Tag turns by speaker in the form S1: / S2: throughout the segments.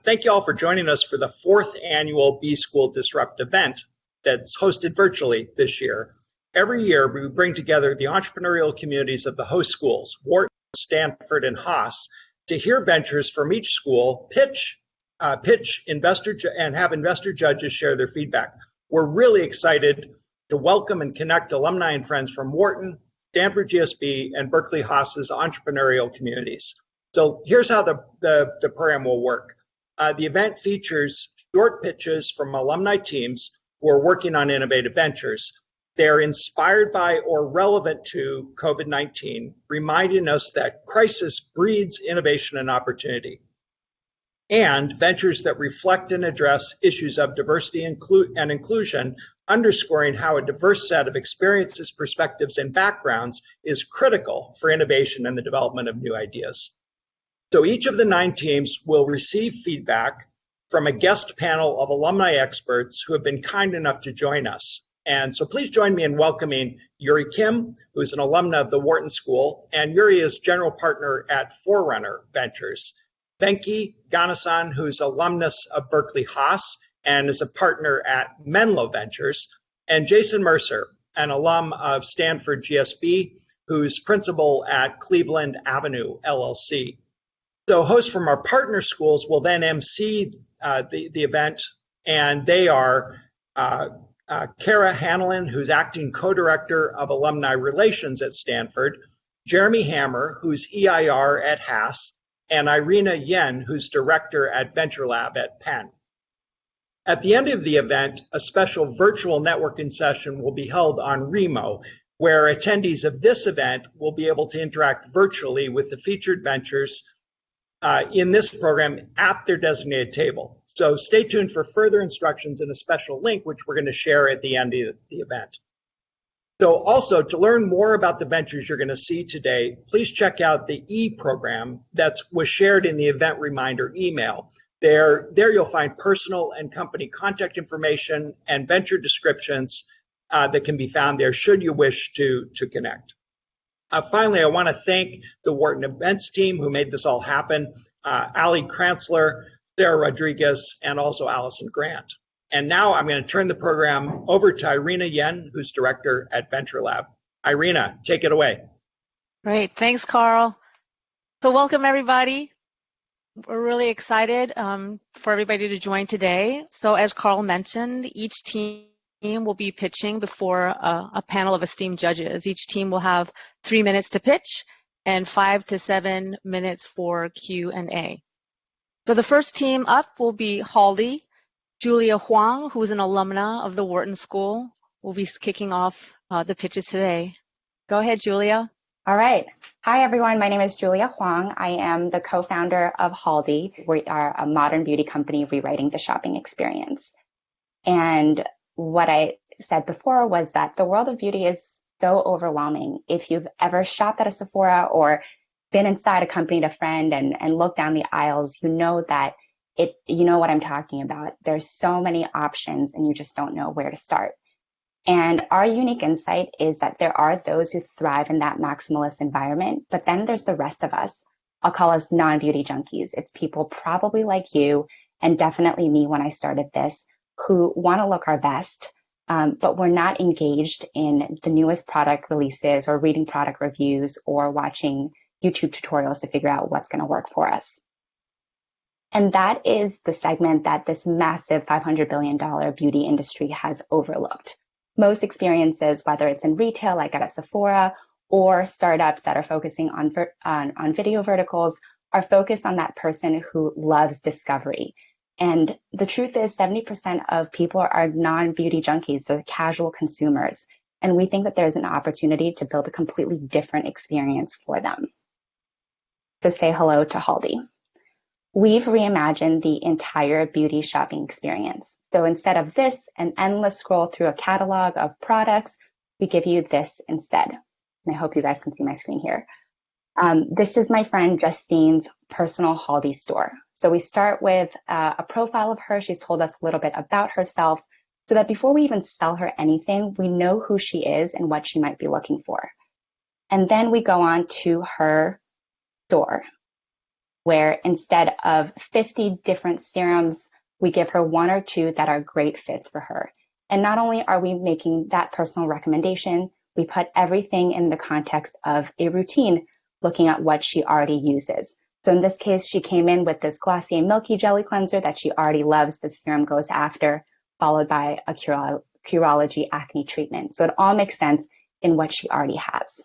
S1: Thank you all for joining us for the 4th annual B-School Disrupt event that's hosted virtually this year. Every year, we bring together the entrepreneurial communities of the host schools, Wharton, Stanford, and Haas, to hear ventures from each school, pitch investor and have investor judges share their feedback. We're really excited to welcome and connect alumni and friends from Wharton, Stanford GSB, and Berkeley Haas's entrepreneurial communities. So here's how the program will work. The event features short pitches from alumni teams who are working on innovative ventures. They're inspired by or relevant to COVID-19, reminding us that crisis breeds innovation and opportunity. And ventures that reflect and address issues of diversity and inclusion, underscoring how a diverse set of experiences, perspectives, and backgrounds is critical for innovation and the development of new ideas. So each of the 9 teams will receive feedback from a guest panel of alumni experts who have been kind enough to join us. And so please join me in welcoming Yuri Kim, who is an alumna of the Wharton School, and Yuri is general partner at Forerunner Ventures. Venki Ganasan, who's alumnus of Berkeley Haas and is a partner at Menlo Ventures, and Jason Mercer, an alum of Stanford GSB, who's principal at Cleveland Avenue LLC. So hosts from our partner schools will then MC the event, and they are Kara Hanlon, who's acting co-director of alumni relations at Stanford, Jeremy Hammer, who's EIR at Haas, and Irina Yen, who's director at Venture Lab at Penn. At the end of the event, a special virtual networking session will be held on Remo, where attendees of this event will be able to interact virtually with the featured ventures in this program at their designated table. So stay tuned for further instructions and a special link, which we're going to share at the end of the event. So also, to learn more about the ventures you're going to see today, please check out the e-program that was shared in the event reminder email. There you'll find personal and company contact information and venture descriptions that can be found there should you wish to connect. Finally, I want to thank the Wharton events team who made this all happen, Ali Kranzler, Sarah Rodriguez, and also Allison Grant. And now I'm going to turn the program over to Irina Yen, who's director at Venture Lab. Irina, take it away.
S2: Great, thanks, Carl. So welcome, everybody. We're really excited for everybody to join today. So as Carl mentioned, each team will be pitching before a panel of esteemed judges. Each team will have 3 minutes to pitch and 5 to 7 minutes for Q&A. So the first team up will be Haldy. Julia Huang, who's an alumna of the Wharton School, will be kicking off the pitches today. Go ahead, Julia.
S3: All right. Hi, everyone. My name is Julia Huang. I am the co-founder of Haldy. We are a modern beauty company rewriting the shopping experience. And what I said before was that the world of beauty is so overwhelming. If you've ever shopped at a Sephora or been inside accompanied a friend and looked down the aisles, you know that you know what I'm talking about. There's so many options and you just don't know where to start. And our unique insight is that there are those who thrive in that maximalist environment, but then there's the rest of us. I'll call us non-beauty junkies. It's people probably like you and definitely me when I started this, who want to look our best, but we're not engaged in the newest product releases or reading product reviews or watching YouTube tutorials to figure out what's going to work for us. And that is the segment that this massive $500 billion beauty industry has overlooked. Most experiences, whether it's in retail, like at a Sephora, or startups that are focusing on video verticals, are focused on that person who loves discovery. And the truth is 70% of people are non-beauty junkies, they're casual consumers. And we think that there's an opportunity to build a completely different experience for them. So say hello to Haldy. We've reimagined the entire beauty shopping experience. So instead of this, an endless scroll through a catalog of products, we give you this instead. And I hope you guys can see my screen here. This is my friend Justine's personal Haldy store. So we start with a profile of her. She's told us a little bit about herself so that before we even sell her anything, we know who she is and what she might be looking for. And then we go on to her store, where instead of 50 different serums, we give her one or two that are great fits for her. And not only are we making that personal recommendation, we put everything in the context of a routine, looking at what she already uses. So in this case, she came in with this Glossier Milky Jelly Cleanser that she already loves. The serum goes after, followed by a Curology acne treatment. So it all makes sense in what she already has.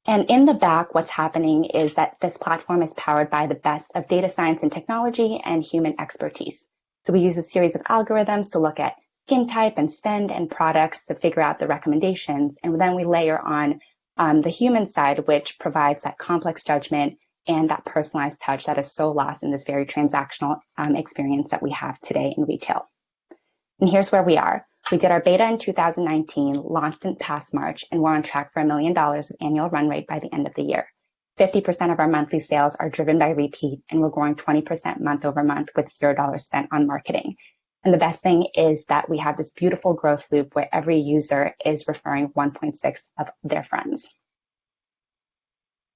S3: And in the back, what's happening is that this platform is powered by the best of data science and technology and human expertise. So we use a series of algorithms to look at skin type and spend and products to figure out the recommendations. And then we layer on the human side, which provides that complex judgment and that personalized touch that is so lost in this very transactional experience that we have today in retail. And here's where we are. We did our beta in 2019, launched in past March, and we're on track for $1 million of annual run rate by the end of the year. 50% of our monthly sales are driven by repeat, and we're growing 20% month over month with $0 spent on marketing. And the best thing is that we have this beautiful growth loop where every user is referring 1.6 of their friends.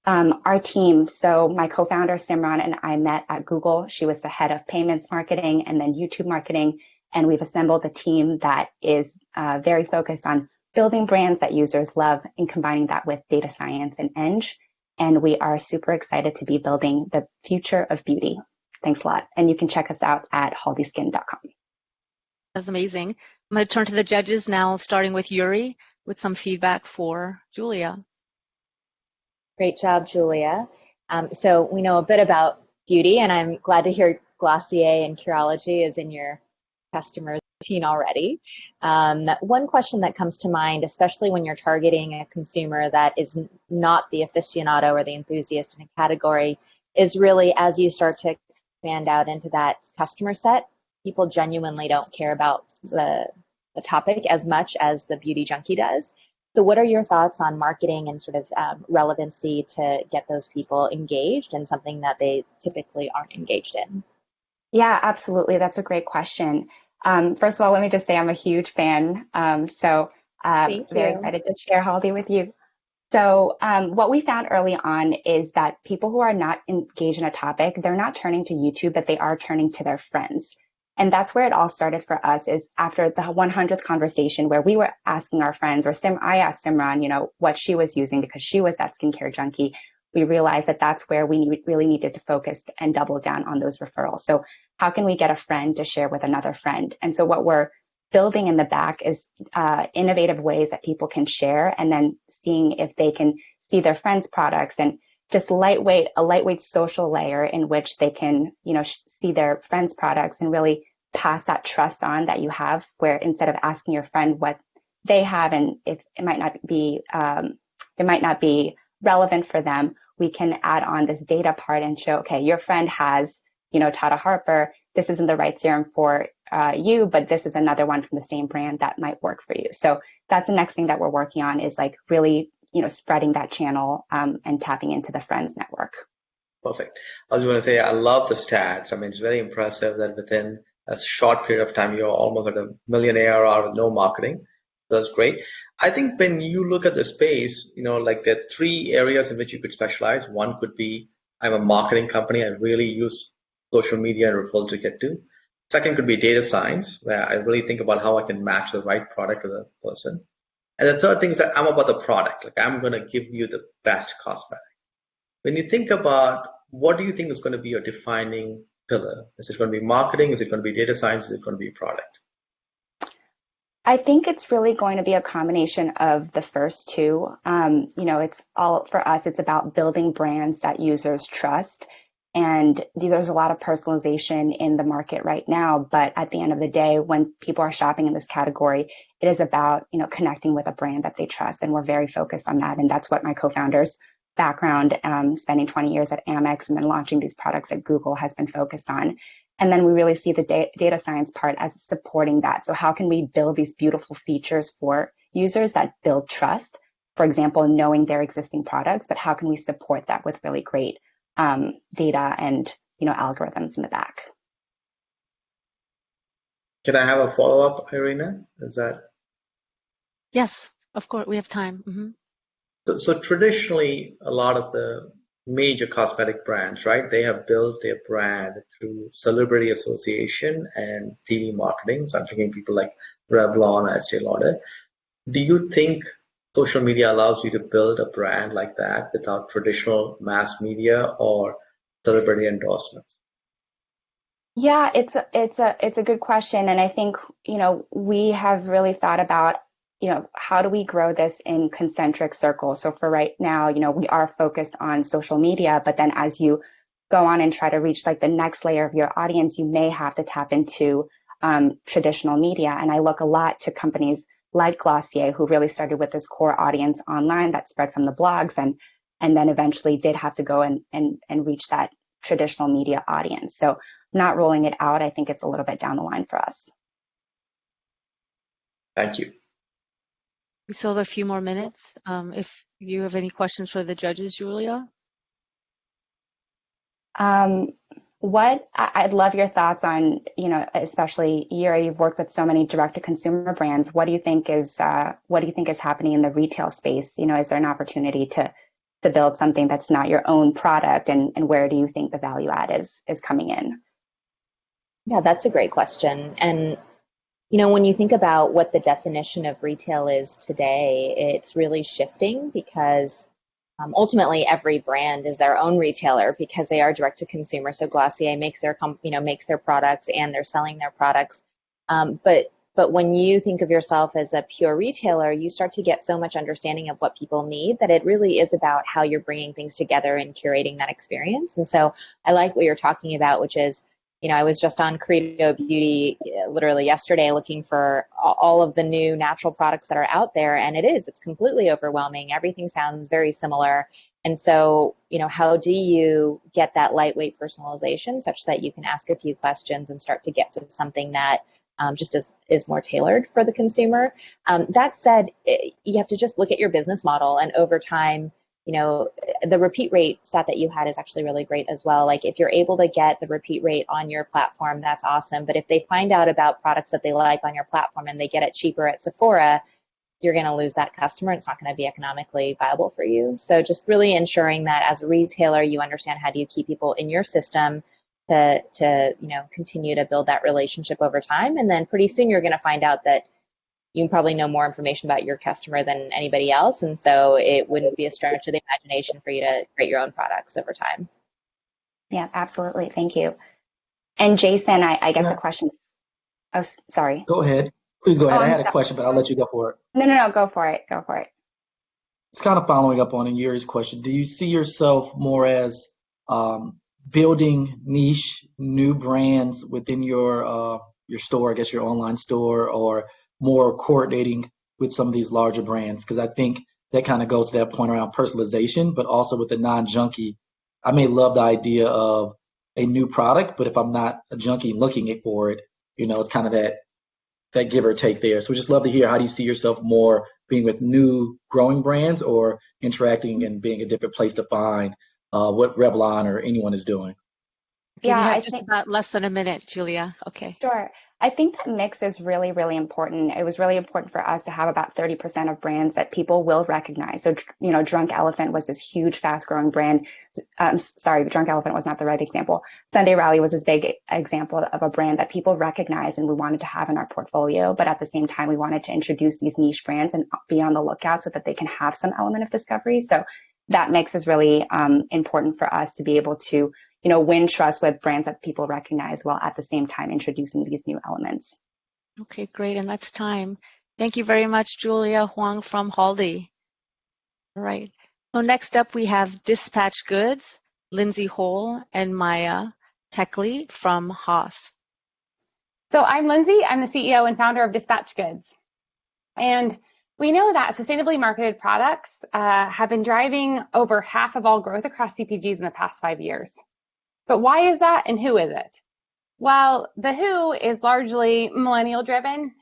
S3: Our team, so my co-founder Simran and I met at Google. She was the head of payments marketing and then YouTube marketing. And we've assembled a team that is very focused on building brands that users love and combining that with data science and eng. And we are super excited to be building the future of beauty. Thanks a lot. And you can check us out at haldyskin.com.
S2: That's amazing. I'm going to turn to the judges now, starting with Yuri, with some feedback for Julia.
S4: Great job, Julia. So we know a bit about beauty, and I'm glad to hear Glossier and Curology is in your customers' routine already. One question that comes to mind, especially when you're targeting a consumer that is not the aficionado or the enthusiast in a category, is really as you start to expand out into that customer set, people genuinely don't care about the topic as much as the beauty junkie does. So what are your thoughts on marketing and sort of relevancy to get those people engaged in something that they typically aren't engaged in?
S3: Yeah, absolutely. That's a great question. First of all, let me just say I'm a huge fan. Very excited to share Haldi with you. So what we found early on is that people who are not engaged in a topic, they're not turning to YouTube, but they are turning to their friends. And that's where it all started for us, is after the 100th conversation where we were asking our friends, or I asked Simran, what she was using because she was that skincare junkie. We realized that that's where we really needed to focus and double down on those referrals. So how can we get a friend to share with another friend? And so what we're building in the back is innovative ways that people can share, and then seeing if they can see their friends' products, and just a lightweight social layer in which they can, see their friends' products and really pass that trust on that you have, where instead of asking your friend what they have and if it might not be relevant for them, we can add on this data part and show, okay, your friend has, Tata Harper, this isn't the right serum for you, but this is another one from the same brand that might work for you. So that's the next thing that we're working on, is like really, spreading that channel and tapping into the friends network.
S5: Perfect. I was going to say, I love the stats. I mean, it's very impressive that within a short period of time, you're almost at $1 million ARR with no marketing. That's great. I think when you look at the space, like there are 3 areas in which you could specialize. One could be, I'm a marketing company. I really use social media and referrals to get to. Second could be data science, where I really think about how I can match the right product to the person. And the third thing is that I'm about the product. Like, I'm going to give you the best cost back. When you think about what do you think is going to be your defining pillar? Is it going to be marketing? Is it going to be data science? Is it going to be product?
S3: I think it's really going to be a combination of the first two. It's all, for us, it's about building brands that users trust. And there's a lot of personalization in the market right now. But at the end of the day, when people are shopping in this category, it is about, connecting with a brand that they trust. And we're very focused on that. And that's what my co-founder's background, spending 20 years at Amex and then launching these products at Google, has been focused on. And then we really see the data science part as supporting that. So how can we build these beautiful features for users that build trust? For example, knowing their existing products, but how can we support that with really great data and algorithms in the back?
S5: Can I have a follow-up, Irina? Is that?
S2: Yes, of course, we have time. Mm-hmm.
S5: So traditionally, a lot of the major cosmetic brands, right? They have built their brand through celebrity association and TV marketing. So I'm thinking people like Revlon, Estee Lauder. Do you think social media allows you to build a brand like that without traditional mass media or celebrity endorsements?
S3: Yeah, it's a good question, and I think we have really thought about how do we grow this in concentric circles. So for right now, we are focused on social media, but then as you go on and try to reach like the next layer of your audience, you may have to tap into traditional media. And I look a lot to companies like Glossier, who really started with this core audience online that spread from the blogs and then eventually did have to go and reach that traditional media audience. So not rolling it out, I think it's a little bit down the line for us.
S5: Thank you.
S2: We still have a few more minutes. If you have any questions for the judges, Julia.
S3: I'd love your thoughts on, especially you've worked with so many direct-to-consumer brands. What do you think is happening in the retail space? Is there an opportunity to build something that's not your own product, and where do you think the value add is coming in?
S4: Yeah, that's a great question. And when you think about what the definition of retail is today, it's really shifting because ultimately every brand is their own retailer because they are direct to consumer. So Glossier makes their makes their products and they're selling their products. But when you think of yourself as a pure retailer, you start to get so much understanding of what people need that it really is about how you're bringing things together and curating that experience. And so I like what you're talking about, which is, I was just on Credo Beauty literally yesterday looking for all of the new natural products that are out there, and it's completely overwhelming. Everything sounds very similar. And so, how do you get that lightweight personalization such that you can ask a few questions and start to get to something that just is more tailored for the consumer? That said, you have to just look at your business model, and over time, the repeat rate stat that you had is actually really great as well. Like if you're able to get the repeat rate on your platform, that's awesome. But if they find out about products that they like on your platform and they get it cheaper at Sephora, you're going to lose that customer. It's not going to be economically viable for you. So just really ensuring that as a retailer, you understand how do you keep people in your system to continue to build that relationship over time. And then pretty soon you're going to find out that you probably know more information about your customer than anybody else. And so it wouldn't be a stretch of the imagination for you to create your own products over time.
S3: Yeah, absolutely. Thank you. And Jason, I guess a question. Oh, sorry.
S6: Go ahead. Please go ahead.
S3: I
S6: had a question, but I'll let you go for it.
S3: No. Go for it.
S6: It's kind of following up on Yuri's question. Do you see yourself more as building niche new brands within your store, I guess your online store, or more coordinating with some of these larger brands? Because I think that kind of goes to that point around personalization, but also with the non-junkie. I may love the idea of a new product, but if I'm not a junkie looking for it, it's kind of that give or take there. So we just love to hear, how do you see yourself more being with new growing brands or interacting and being a different place to find what Revlon or anyone is doing?
S2: Okay, yeah, I think about less than a minute, Julia. Okay.
S3: Sure. I think that mix is really, really important. It was really important for us to have about 30% of brands that people will recognize. So, Drunk Elephant was this huge, fast-growing brand. Sorry, Drunk Elephant was not the right example. Sunday Rally was this big example of a brand that people recognize and we wanted to have in our portfolio. But at the same time, we wanted to introduce these niche brands and be on the lookout so that they can have some element of discovery. So that mix is really important for us to be able to win trust with brands that people recognize while at the same time introducing these new elements.
S2: Okay, great. And that's time. Thank you very much, Julia Huang from Haldi. All right. So next up, we have Dispatch Goods, Lindsay Hole and Maya Techley from Haas.
S7: So I'm Lindsay. I'm the CEO and founder of Dispatch Goods. And we know that sustainably marketed products have been driving over half of all growth across CPGs in the past 5 years. But why is that, and who is it? Well, the who is largely millennial driven,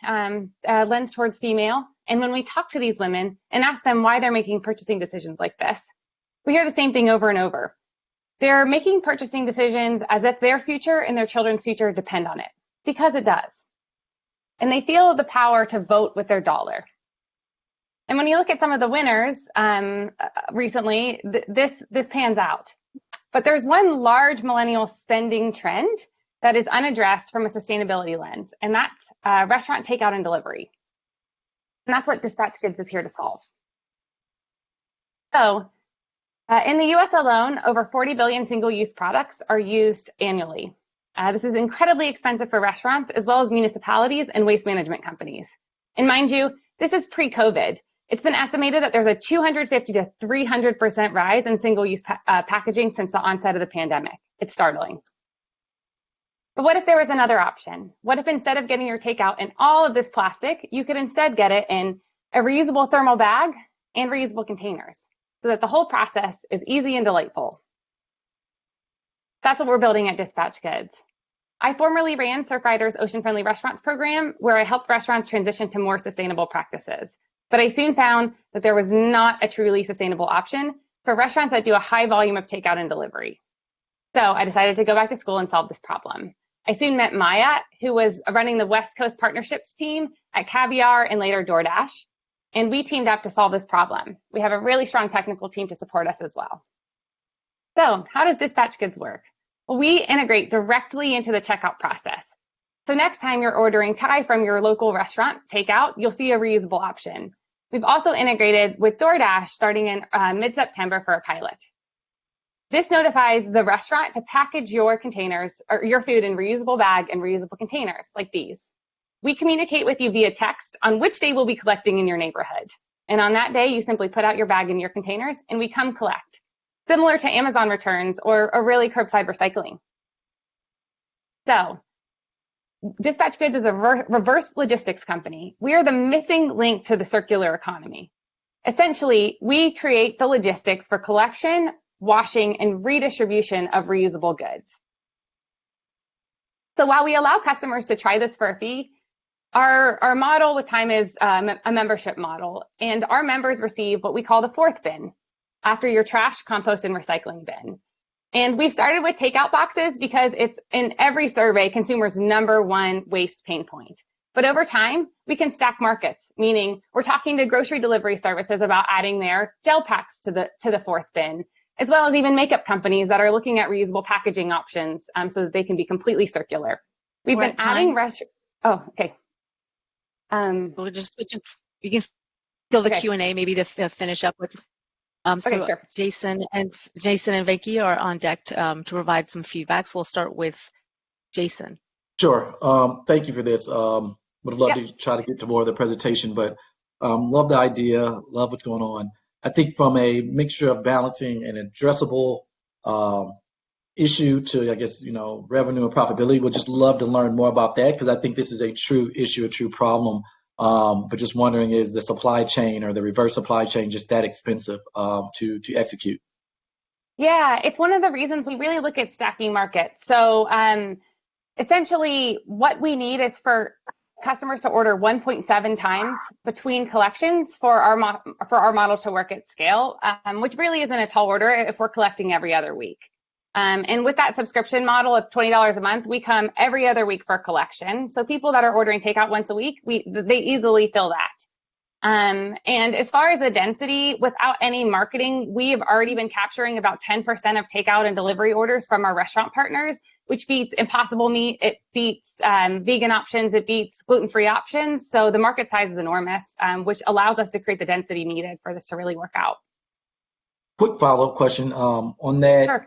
S7: lends towards female. And when we talk to these women and ask them why they're making purchasing decisions like this, we hear the same thing over and over. They're making purchasing decisions as if their future and their children's future depend on it, because it does. And they feel the power to vote with their dollar. And when you look at some of the winners recently, this pans out. But there's one large millennial spending trend that is unaddressed from a sustainability lens, and that's restaurant takeout and delivery. And that's what Dispatch Goods is here to solve. So in the US alone, over 40 billion single-use products are used annually. This is incredibly expensive for restaurants as well as municipalities and waste management companies. And mind you, this is pre-COVID. It's been estimated that there's a 250 to 300% rise in single-use packaging since the onset of the pandemic. It's startling. But what if there was another option? What if instead of getting your takeout in all of this plastic, you could instead get it in a reusable thermal bag and reusable containers so that the whole process is easy and delightful? That's what we're building at Dispatch Goods. I formerly ran Surfrider's Ocean Friendly Restaurants program, where I helped restaurants transition to more sustainable practices. But I soon found that there was not a truly sustainable option for restaurants that do a high volume of takeout and delivery. So I decided to go back to school and solve this problem. I soon met Maya, who was running the West Coast Partnerships team at Caviar and later DoorDash, and we teamed up to solve this problem. We have a really strong technical team to support us as well. So how does Dispatch Goods work? Well, we integrate directly into the checkout process. So next time you're ordering Thai from your local restaurant takeout, you'll see a reusable option. We've also integrated with DoorDash starting in mid-September for a pilot. This notifies the restaurant to package your containers or your food in reusable bag and reusable containers like these. We communicate with you via text on which day we'll be collecting in your neighborhood. And on that day, you simply put out your bag in your containers and we come collect, similar to Amazon returns or really curbside recycling. So Dispatch Goods is a reverse logistics company. We are the missing link to the circular economy. Essentially, we create the logistics for collection, washing, and redistribution of reusable goods. So while we allow customers to try this for a fee, our model with time is a membership model, and our members receive what we call the fourth bin after your trash, compost, and recycling bin. And we started with takeout boxes because it's in every survey consumers' #1 waste pain point. But over time, we can stack markets, meaning we're talking to grocery delivery services about adding their gel packs to the fourth bin, as well as even makeup companies that are looking at reusable packaging options so that they can be completely circular. We've been adding oh, okay.
S2: We'll just switch. You can fill the Q&A maybe to finish up with. So sure. Jason and Venki are on deck to provide some feedback. So we'll start with Jason.
S6: Sure. Thank you for this. Would love to try to get to more of the presentation, but love the idea, love what's going on. I think from a mixture of balancing an addressable issue to, I guess, revenue and profitability, would just love to learn more about that because I think this is a true issue, a true problem. But just wondering, is the supply chain or the reverse supply chain just that expensive to execute?
S7: Yeah, it's one of the reasons we really look at stacking markets. So essentially what we need is for customers to order 1.7 times between collections for our model to work at scale, which really isn't a tall order if we're collecting every other week. And with that subscription model of $20 a month, we come every other week for collection. So people that are ordering takeout once a week, they easily fill that. And as far as the density, without any marketing, we have already been capturing about 10% of takeout and delivery orders from our restaurant partners, which beats Impossible Meat, it beats vegan options, it beats gluten-free options. So the market size is enormous, which allows us to create the density needed for this to really work out.
S6: Quick follow-up question on that.
S7: Sure.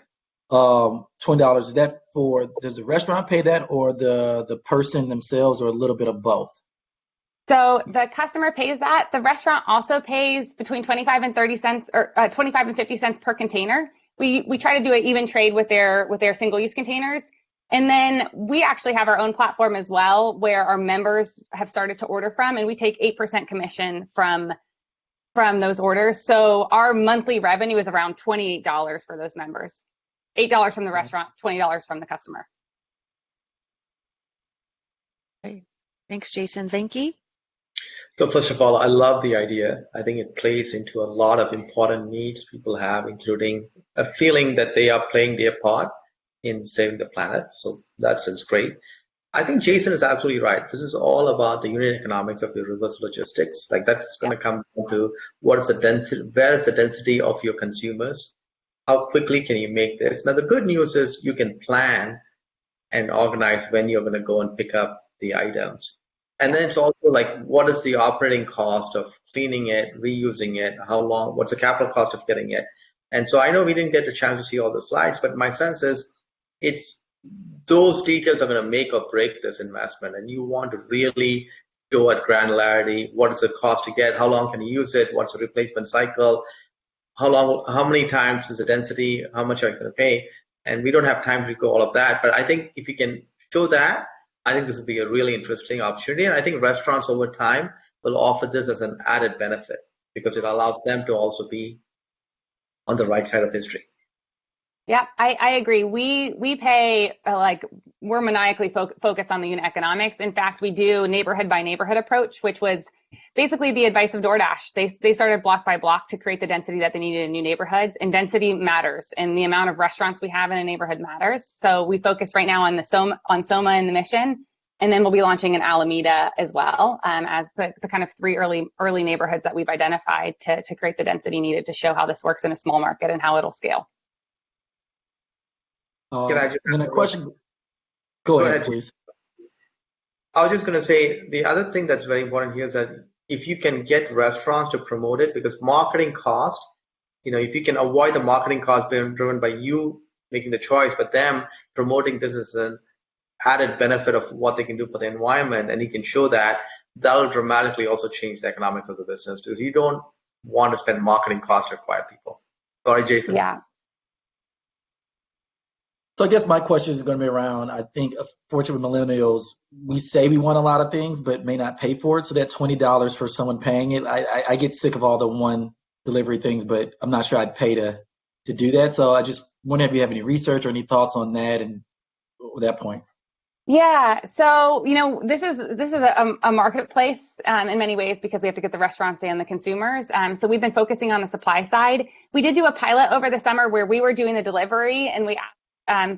S6: $20, is that does the restaurant pay that or the person themselves or a little bit of both?
S7: So the customer pays that. The restaurant also pays between 25 and 30 cents or 25 and 50 cents per container. We try to do an even trade with their single-use containers. And then we actually have our own platform as well where our members have started to order from, and we take 8% commission from those orders. So our monthly revenue is around $28 for those members. $8 from the restaurant, $20 from the customer.
S2: Great. Thanks, Jason. Venki?
S5: So first of all, I love the idea. I think it plays into a lot of important needs people have, including a feeling that they are playing their part in saving the planet. So that's great. I think Jason is absolutely right. This is all about the unit economics of your reverse logistics. Like that's going to come down to what is the density, where is the density of your consumers? How quickly can you make this? Now, the good news is you can plan and organize when you're going to go and pick up the items. And then it's also like, what is the operating cost of cleaning it, reusing it? How long, what's the capital cost of getting it? And so I know we didn't get a chance to see all the slides, but my sense is it's those details are going to make or break this investment. And you want to really show at granularity, what is the cost to get? How long can you use it? What's the replacement cycle? How many times is the density? How much are you going to pay? And we don't have time to go all of that. But I think if you can show that, I think this will be a really interesting opportunity. And I think restaurants over time will offer this as an added benefit because it allows them to also be on the right side of history.
S7: Yeah, I agree. We pay we're maniacally focused on the unit economics. In fact, we do neighborhood by neighborhood approach, which was basically the advice of DoorDash. They started block by block to create the density that they needed in new neighborhoods, and density matters, and the amount of restaurants we have in a neighborhood matters. So we focus right now on Soma and the Mission, and then we'll be launching in Alameda as well as the kind of 3 early neighborhoods that we've identified to create the density needed to show how this works in a small market and how it'll scale.
S5: Can I just
S6: and a question? Go ahead, please.
S5: I was just going to say the other thing that's very important here is that if you can get restaurants to promote it, because marketing cost, if you can avoid the marketing cost being driven by you making the choice, but them promoting this as an added benefit of what they can do for the environment, and you can show that, that'll dramatically also change the economics of the business because you don't want to spend marketing costs to acquire people. Sorry, Jason.
S7: Yeah.
S6: So I guess my question is going to be around, I think, unfortunately, millennials, we say we want a lot of things, but may not pay for it. So that $20 for someone paying it, I get sick of all the one delivery things, but I'm not sure I'd pay to do that. So I just wonder if you have any research or any thoughts on that and that point.
S7: Yeah, so this is a marketplace in many ways because we have to get the restaurants and the consumers. So we've been focusing on the supply side. We did do a pilot over the summer where we were doing the delivery, and we asked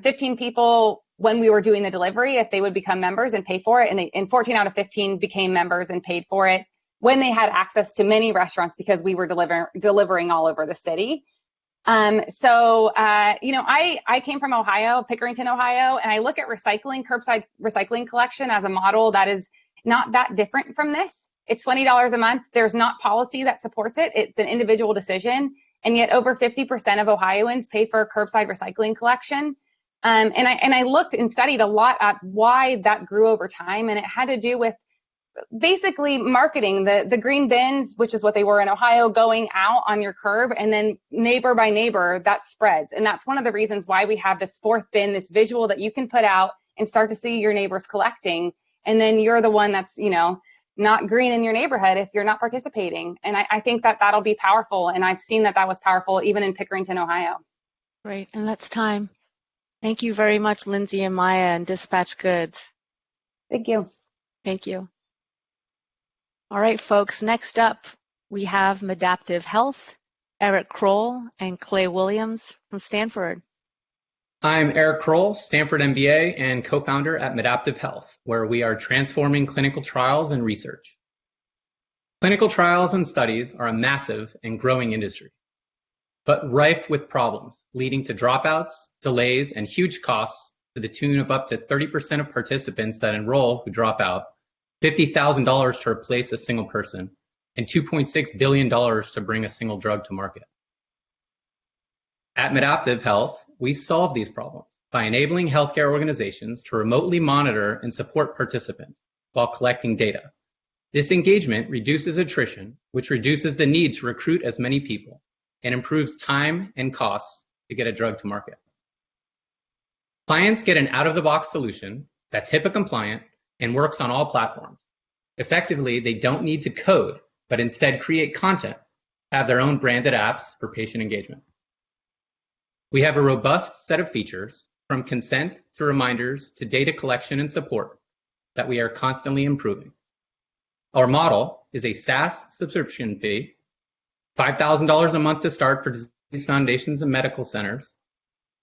S7: 15 people when we were doing the delivery if they would become members and pay for it, and 14 out of 15 became members and paid for it when they had access to many restaurants because we were delivering all over the city. I came from Ohio, Pickerington, Ohio, and I look at curbside recycling collection as a model that is not that different from this. It's $20 a month. There's not policy that supports it. It's an individual decision. And yet over 50% of Ohioans pay for curbside recycling collection. And I looked and studied a lot at why that grew over time. And it had to do with basically marketing, the green bins, which is what they were in Ohio, going out on your curb, and then neighbor by neighbor, that spreads. And that's one of the reasons why we have this fourth bin, this visual that you can put out and start to see your neighbors collecting. And then you're the one that's, not green in your neighborhood if you're not participating. And I think that that'll be powerful. And I've seen that was powerful even in Pickerington, Ohio.
S2: Great. And that's time. Thank you very much, Lindsay and Maya and Dispatch Goods.
S7: Thank you.
S2: Thank you. All right, folks, next up, we have Medaptive Health, Eric Kroll and Clay Williams from Stanford.
S8: I'm Eric Kroll, Stanford MBA and co-founder at Medaptive Health, where we are transforming clinical trials and research. Clinical trials and studies are a massive and growing industry, but rife with problems, leading to dropouts, delays, and huge costs to the tune of up to 30% of participants that enroll who drop out, $50,000 to replace a single person, and $2.6 billion to bring a single drug to market. At Medaptive Health, we solve these problems by enabling healthcare organizations to remotely monitor and support participants while collecting data. This engagement reduces attrition, which reduces the need to recruit as many people and improves time and costs to get a drug to market. Clients get an out-of-the-box solution that's HIPAA compliant and works on all platforms. Effectively, they don't need to code, but instead create content, have their own branded apps for patient engagement. We have a robust set of features, from consent to reminders to data collection and support, that we are constantly improving. Our model is a SaaS subscription fee, $5,000 a month to start for disease foundations and medical centers,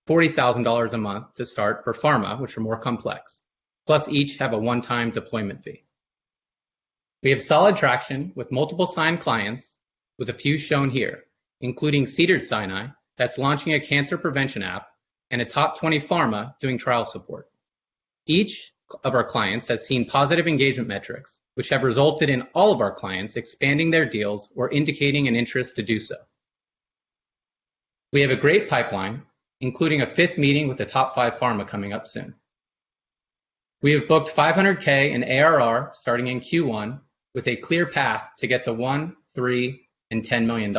S8: $40,000 a month to start for pharma, which are more complex, plus each have a one-time deployment fee. We have solid traction with multiple signed clients, with a few shown here, including Cedars-Sinai, that's launching a cancer prevention app, and a top 20 pharma doing trial support. Each of our clients has seen positive engagement metrics, which have resulted in all of our clients expanding their deals or indicating an interest to do so. We have a great pipeline, including a 5th meeting with the top 5 pharma coming up soon. We have booked $500K in ARR starting in Q1 with a clear path to get to $1, $3, and $10 million.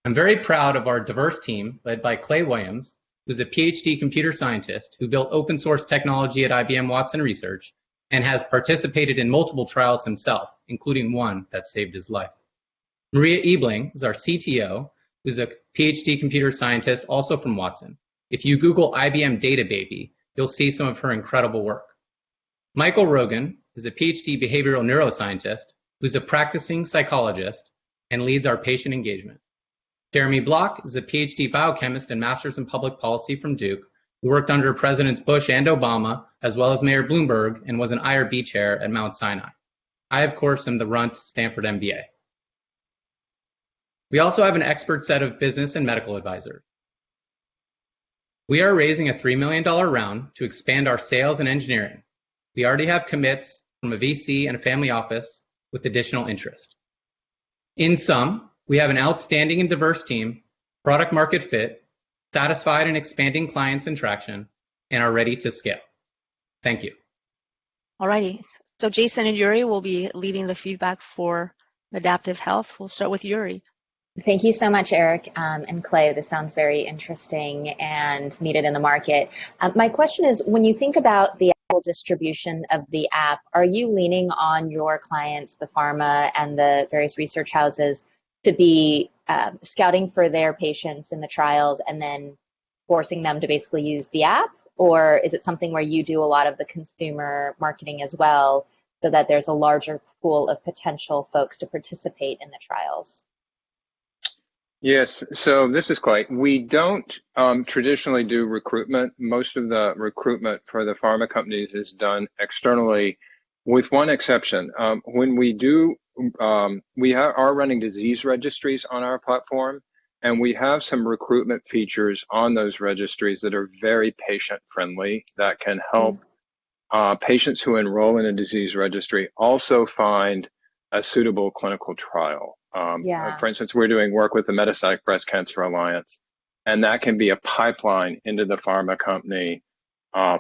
S8: I'm very proud of our diverse team led by Clay Williams, who's a PhD computer scientist who built open source technology at IBM Watson Research and has participated in multiple trials himself, including one that saved his life. Maria Ebling is our CTO, who's a PhD computer scientist also from Watson. If you Google IBM Data Baby, you'll see some of her incredible work. Michael Rogan is a PhD behavioral neuroscientist who's a practicing psychologist and leads our patient engagement. Jeremy Block is a PhD biochemist and master's in public policy from Duke, who worked under Presidents Bush and Obama, as well as Mayor Bloomberg, and was an IRB chair at Mount Sinai. I, of course, am the runt Stanford MBA. We also have an expert set of business and medical advisors. We are raising a $3 million round to expand our sales and engineering. We already have commits from a VC and a family office with additional interest. In sum, we have an outstanding and diverse team, product market fit, satisfied and expanding clients and traction, and are ready to scale. Thank you.
S2: All righty. So Jason and Yuri will be leading the feedback for Adaptive Health. We'll start with Yuri.
S4: Thank you so much, Eric and Clay. This sounds very interesting and needed in the market. My question is, when you think about the actual distribution of the app, are you leaning on your clients, the pharma and the various research houses, to be scouting for their patients in the trials and then forcing them to basically use the app? Or is it something where you do a lot of the consumer marketing as well so that there's a larger pool of potential folks to participate in the trials?
S9: Yes, so this is Clay. We don't traditionally do recruitment. Most of the recruitment for the pharma companies is done externally, with one exception. When we do, we are running disease registries on our platform, and we have some recruitment features on those registries that are very patient-friendly that can help patients who enroll in a disease registry also find a suitable clinical trial. For instance, we're doing work with the Metastatic Breast Cancer Alliance, and that can be a pipeline into the pharma company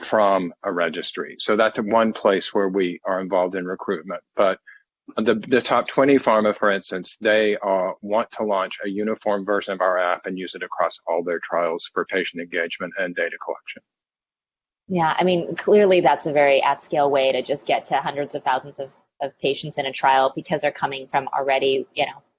S9: from a registry. So that's one place where we are involved in recruitment. But the top 20 pharma, for instance, they want to launch a uniform version of our app and use it across all their trials for patient engagement and data collection.
S4: Yeah, I mean, clearly that's a very at-scale way to just get to hundreds of thousands of patients in a trial, because they're coming from already,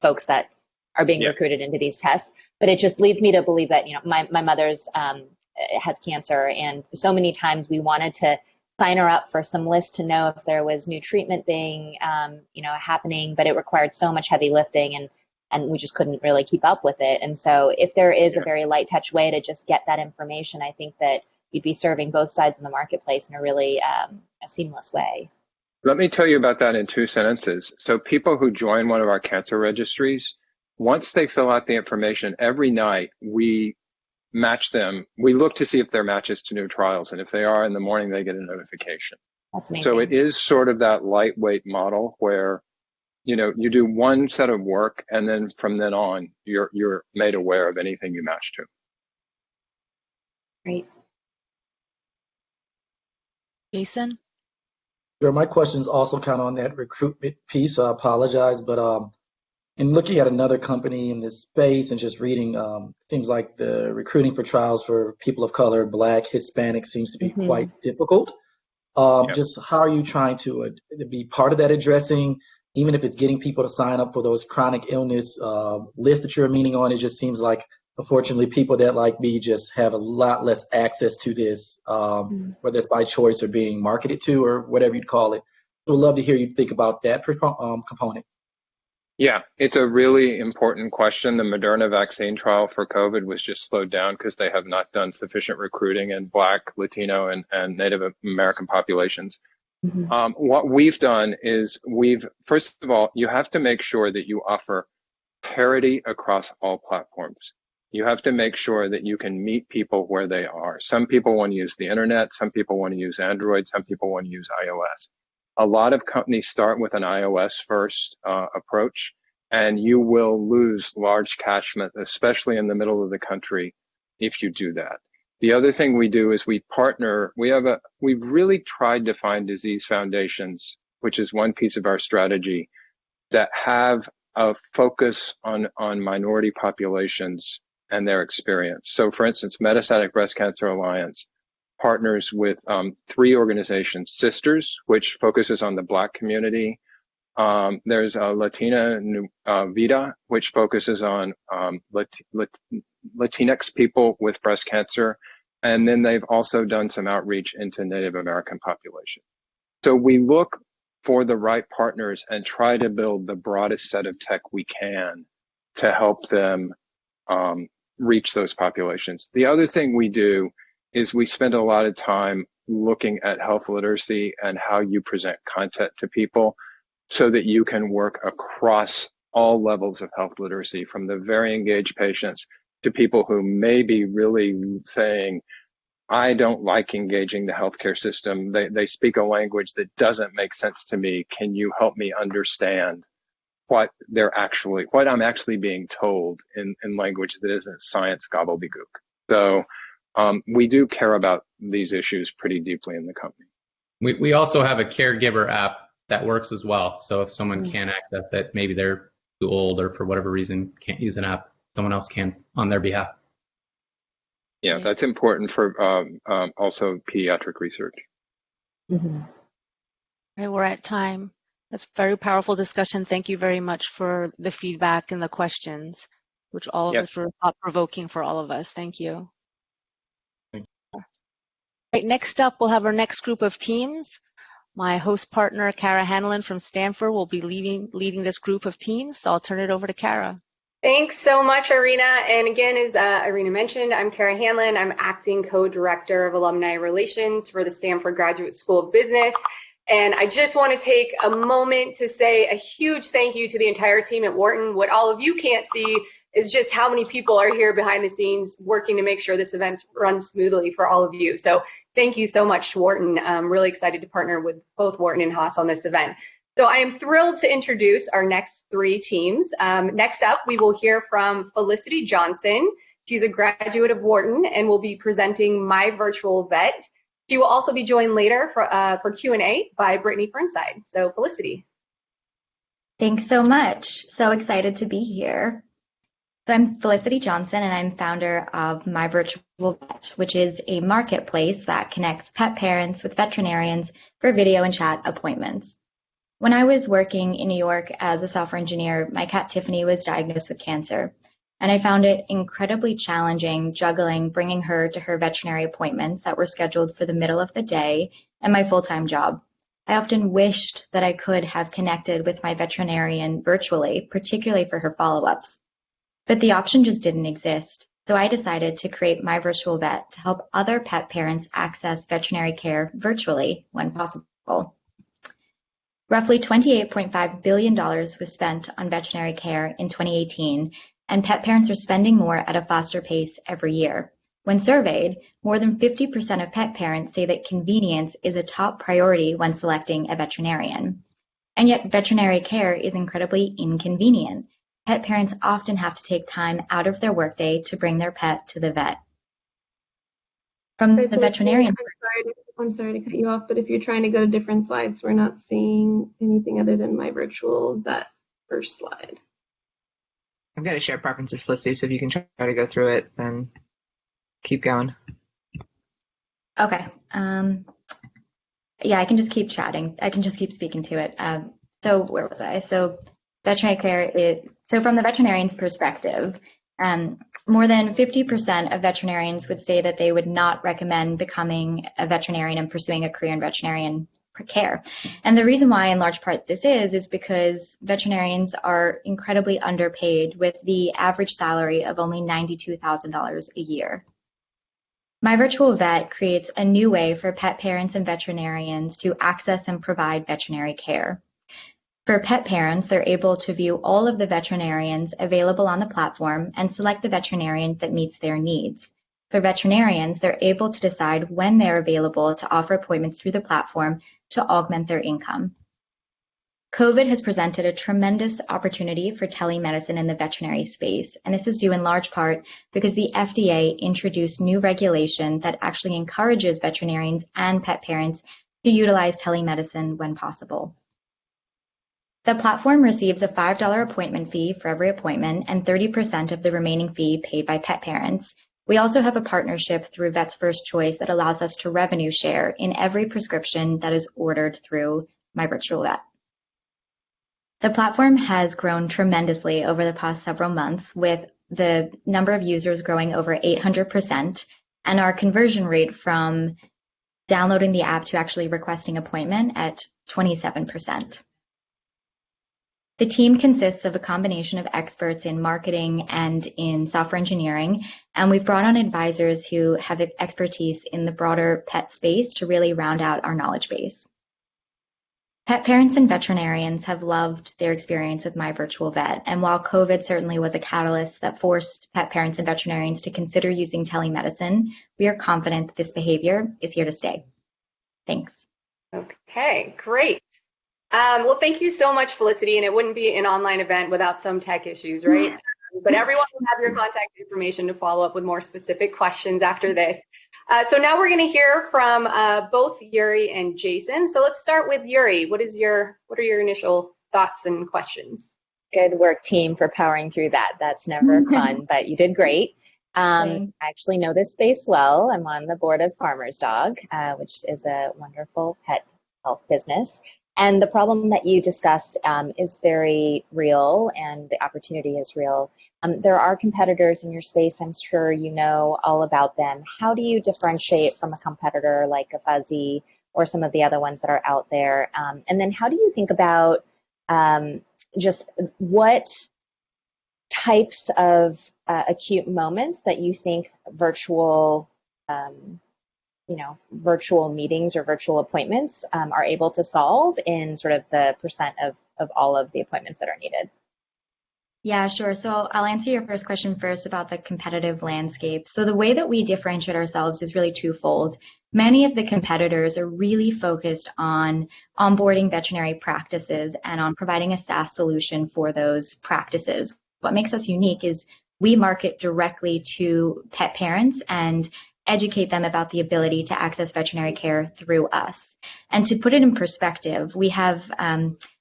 S4: folks that are being recruited into these tests. But it just leads me to believe that, my mother's has cancer, and so many times we wanted to sign her up for some list to know if there was new treatment being, happening, but it required so much heavy lifting, and we just couldn't really keep up with it. And so if there is a very light touch way to just get that information, I think that you'd be serving both sides of the marketplace in a really a seamless way.
S9: Let me tell you about that in 2 sentences. So people who join one of our cancer registries, once they fill out the information, every night we match them. We look to see if they're matches to new trials. And if they are, in the morning, they get a notification.
S4: That's amazing.
S9: So it is sort of that lightweight model where, you do one set of work, and then from then on, you're made aware of anything you match to.
S4: Great.
S2: Jason?
S6: Sure, my question's also kind of on that recruitment piece, so I apologize, but in looking at another company in this space and just reading, seems like the recruiting for trials for people of color, Black, Hispanic, seems to be quite difficult. Just how are you trying to be part of that addressing, even if it's getting people to sign up for those chronic illness lists that you're meeting on? It just seems like, unfortunately, people that like me just have a lot less access to this, whether it's by choice or being marketed to or whatever you'd call it. So I'd love to hear you think about that component.
S9: Yeah, it's a really important question. The Moderna vaccine trial for COVID was just slowed down because they have not done sufficient recruiting in Black, Latino, and Native American populations. What we've done is first of all, you have to make sure that you offer parity across all platforms. You have to make sure that you can meet people where they are. Some people want to use the internet, some people want to use Android, some people want to use iOS. A lot of companies start with an iOS first approach, and you will lose large catchment, especially in the middle of the country, if you do that. The other thing we do is we partner. We've really tried to find disease foundations, which is one piece of our strategy, that have a focus on minority populations and their experience. So for instance, Metastatic Breast Cancer Alliance partners with 3 organizations: Sisters, which focuses on the Black community. There's Latina Vida, which focuses on Latinx people with breast cancer. And then they've also done some outreach into Native American populations. So we look for the right partners and try to build the broadest set of tech we can to help them reach those populations. The other thing we do is we spend a lot of time looking at health literacy and how you present content to people so that you can work across all levels of health literacy, from the very engaged patients to people who may be really saying, I don't like engaging the healthcare system. They speak a language that doesn't make sense to me. Can you help me understand what I'm actually being told in language that isn't science gobbledygook? So we do care about these issues pretty deeply in the company.
S8: We also have a caregiver app that works as well. So if someone can't access it, maybe they're too old or for whatever reason can't use an app, someone else can on their behalf.
S9: Yeah, that's important for also pediatric research.
S2: Right, we're at time. That's a very powerful discussion. Thank you very much for the feedback and the questions, which all of us were thought-provoking for all of us. Thank you. Right, next up, we'll have our next group of teams. My host partner, Kara Hanlon from Stanford, will be leading this group of teams. So I'll turn it over to Kara.
S10: Thanks so much, Irina. And again, as Irina mentioned, I'm Kara Hanlon. I'm acting co-director of alumni relations for the Stanford Graduate School of Business. And I just want to take a moment to say a huge thank you to the entire team at Wharton. What all of you can't see is just how many people are here behind the scenes working to make sure this event runs smoothly for all of you. So thank you so much to Wharton. I'm really excited to partner with both Wharton and Haas on this event. So I am thrilled to introduce our next 3 teams. Next up, we will hear from Felicity Johnson. She's a graduate of Wharton and will be presenting My Virtual Vet. She will also be joined later for Q&A by Brittany Fernside. So Felicity.
S3: Thanks so much. So excited to be here. So I'm Felicity Johnson, and I'm founder of My Virtual Vet, which is a marketplace that connects pet parents with veterinarians for video and chat appointments. When I was working in New York as a software engineer, my cat Tiffany was diagnosed with cancer, and I found it incredibly challenging juggling bringing her to her veterinary appointments that were scheduled for the middle of the day and my full-time job. I often wished that I could have connected with my veterinarian virtually, particularly for her follow-ups. But the option just didn't exist, so I decided to create My Virtual Vet to help other pet parents access veterinary care virtually when possible. Roughly $28.5 billion was spent on veterinary care in 2018, and pet parents are spending more at a faster pace every year. When surveyed, more than 50% of pet parents say that convenience is a top priority when selecting a veterinarian. And yet veterinary care is incredibly inconvenient. Pet parents often have to take time out of their workday to bring their pet to the vet. From the veterinarian...
S11: I'm sorry to cut you off, but if you're trying to go to different slides, we're not seeing anything other than My Virtual Vet first slide.
S12: I've got to share preferences, Felicity, so if you can try to go through it, then keep going.
S3: Okay. Yeah, I can just keep chatting. I can just keep speaking to it. So where was I? So veterinary care so from the veterinarian's perspective, more than 50% of veterinarians would say that they would not recommend becoming a veterinarian and pursuing a career in veterinarian care. And the reason why, in large part, this is because veterinarians are incredibly underpaid, with the average salary of only $92,000 a year. My Virtual Vet creates a new way for pet parents and veterinarians to access and provide veterinary care. For pet parents, they're able to view all of the veterinarians available on the platform and select the veterinarian that meets their needs. For veterinarians, they're able to decide when they're available to offer appointments through the platform to augment their income. COVID has presented a tremendous opportunity for telemedicine in the veterinary space, and this is due in large part because the FDA introduced new regulation that actually encourages veterinarians and pet parents to utilize telemedicine when possible. The platform receives a $5 appointment fee for every appointment and 30% of the remaining fee paid by pet parents. We also have a partnership through Vets First Choice that allows us to revenue share in every prescription that is ordered through My Virtual Vet. The platform has grown tremendously over the past several months, with the number of users growing over 800% and our conversion rate from downloading the app to actually requesting an appointment at 27%. The team consists of a combination of experts in marketing and in software engineering, and we've brought on advisors who have expertise in the broader pet space to really round out our knowledge base. Pet parents and veterinarians have loved their experience with My Virtual Vet, and while COVID certainly was a catalyst that forced pet parents and veterinarians to consider using telemedicine, we are confident that this behavior is here to stay. Thanks.
S10: Okay, great. Well, thank you so much, Felicity, and it wouldn't be an online event without some tech issues, right? But everyone will have your contact information to follow up with more specific questions after this. So now we're going to hear from both Yuri and Jason. So let's start with Yuri. What are your initial thoughts and questions?
S4: Good work, team, for powering through that. That's never fun, but you did great. I actually know this space well. I'm on the board of Farmer's Dog, which is a wonderful pet health business. And the problem that you discussed is very real, and the opportunity is real. There are competitors in your space. I'm sure you know all about them. How do you differentiate from a competitor like a Fuzzy or some of the other ones that are out there? And then how do you think about just what types of acute moments that you think virtual meetings or virtual appointments are able to solve in sort of the percent of all of the appointments that are needed?
S3: Yeah, sure. So I'll answer your first question first about the competitive landscape. So the way that we differentiate ourselves is really twofold. Many of the competitors are really focused on onboarding veterinary practices and on providing a SaaS solution for those practices. What makes us unique is we market directly to pet parents and educate them about the ability to access veterinary care through us. And to put it in perspective, we have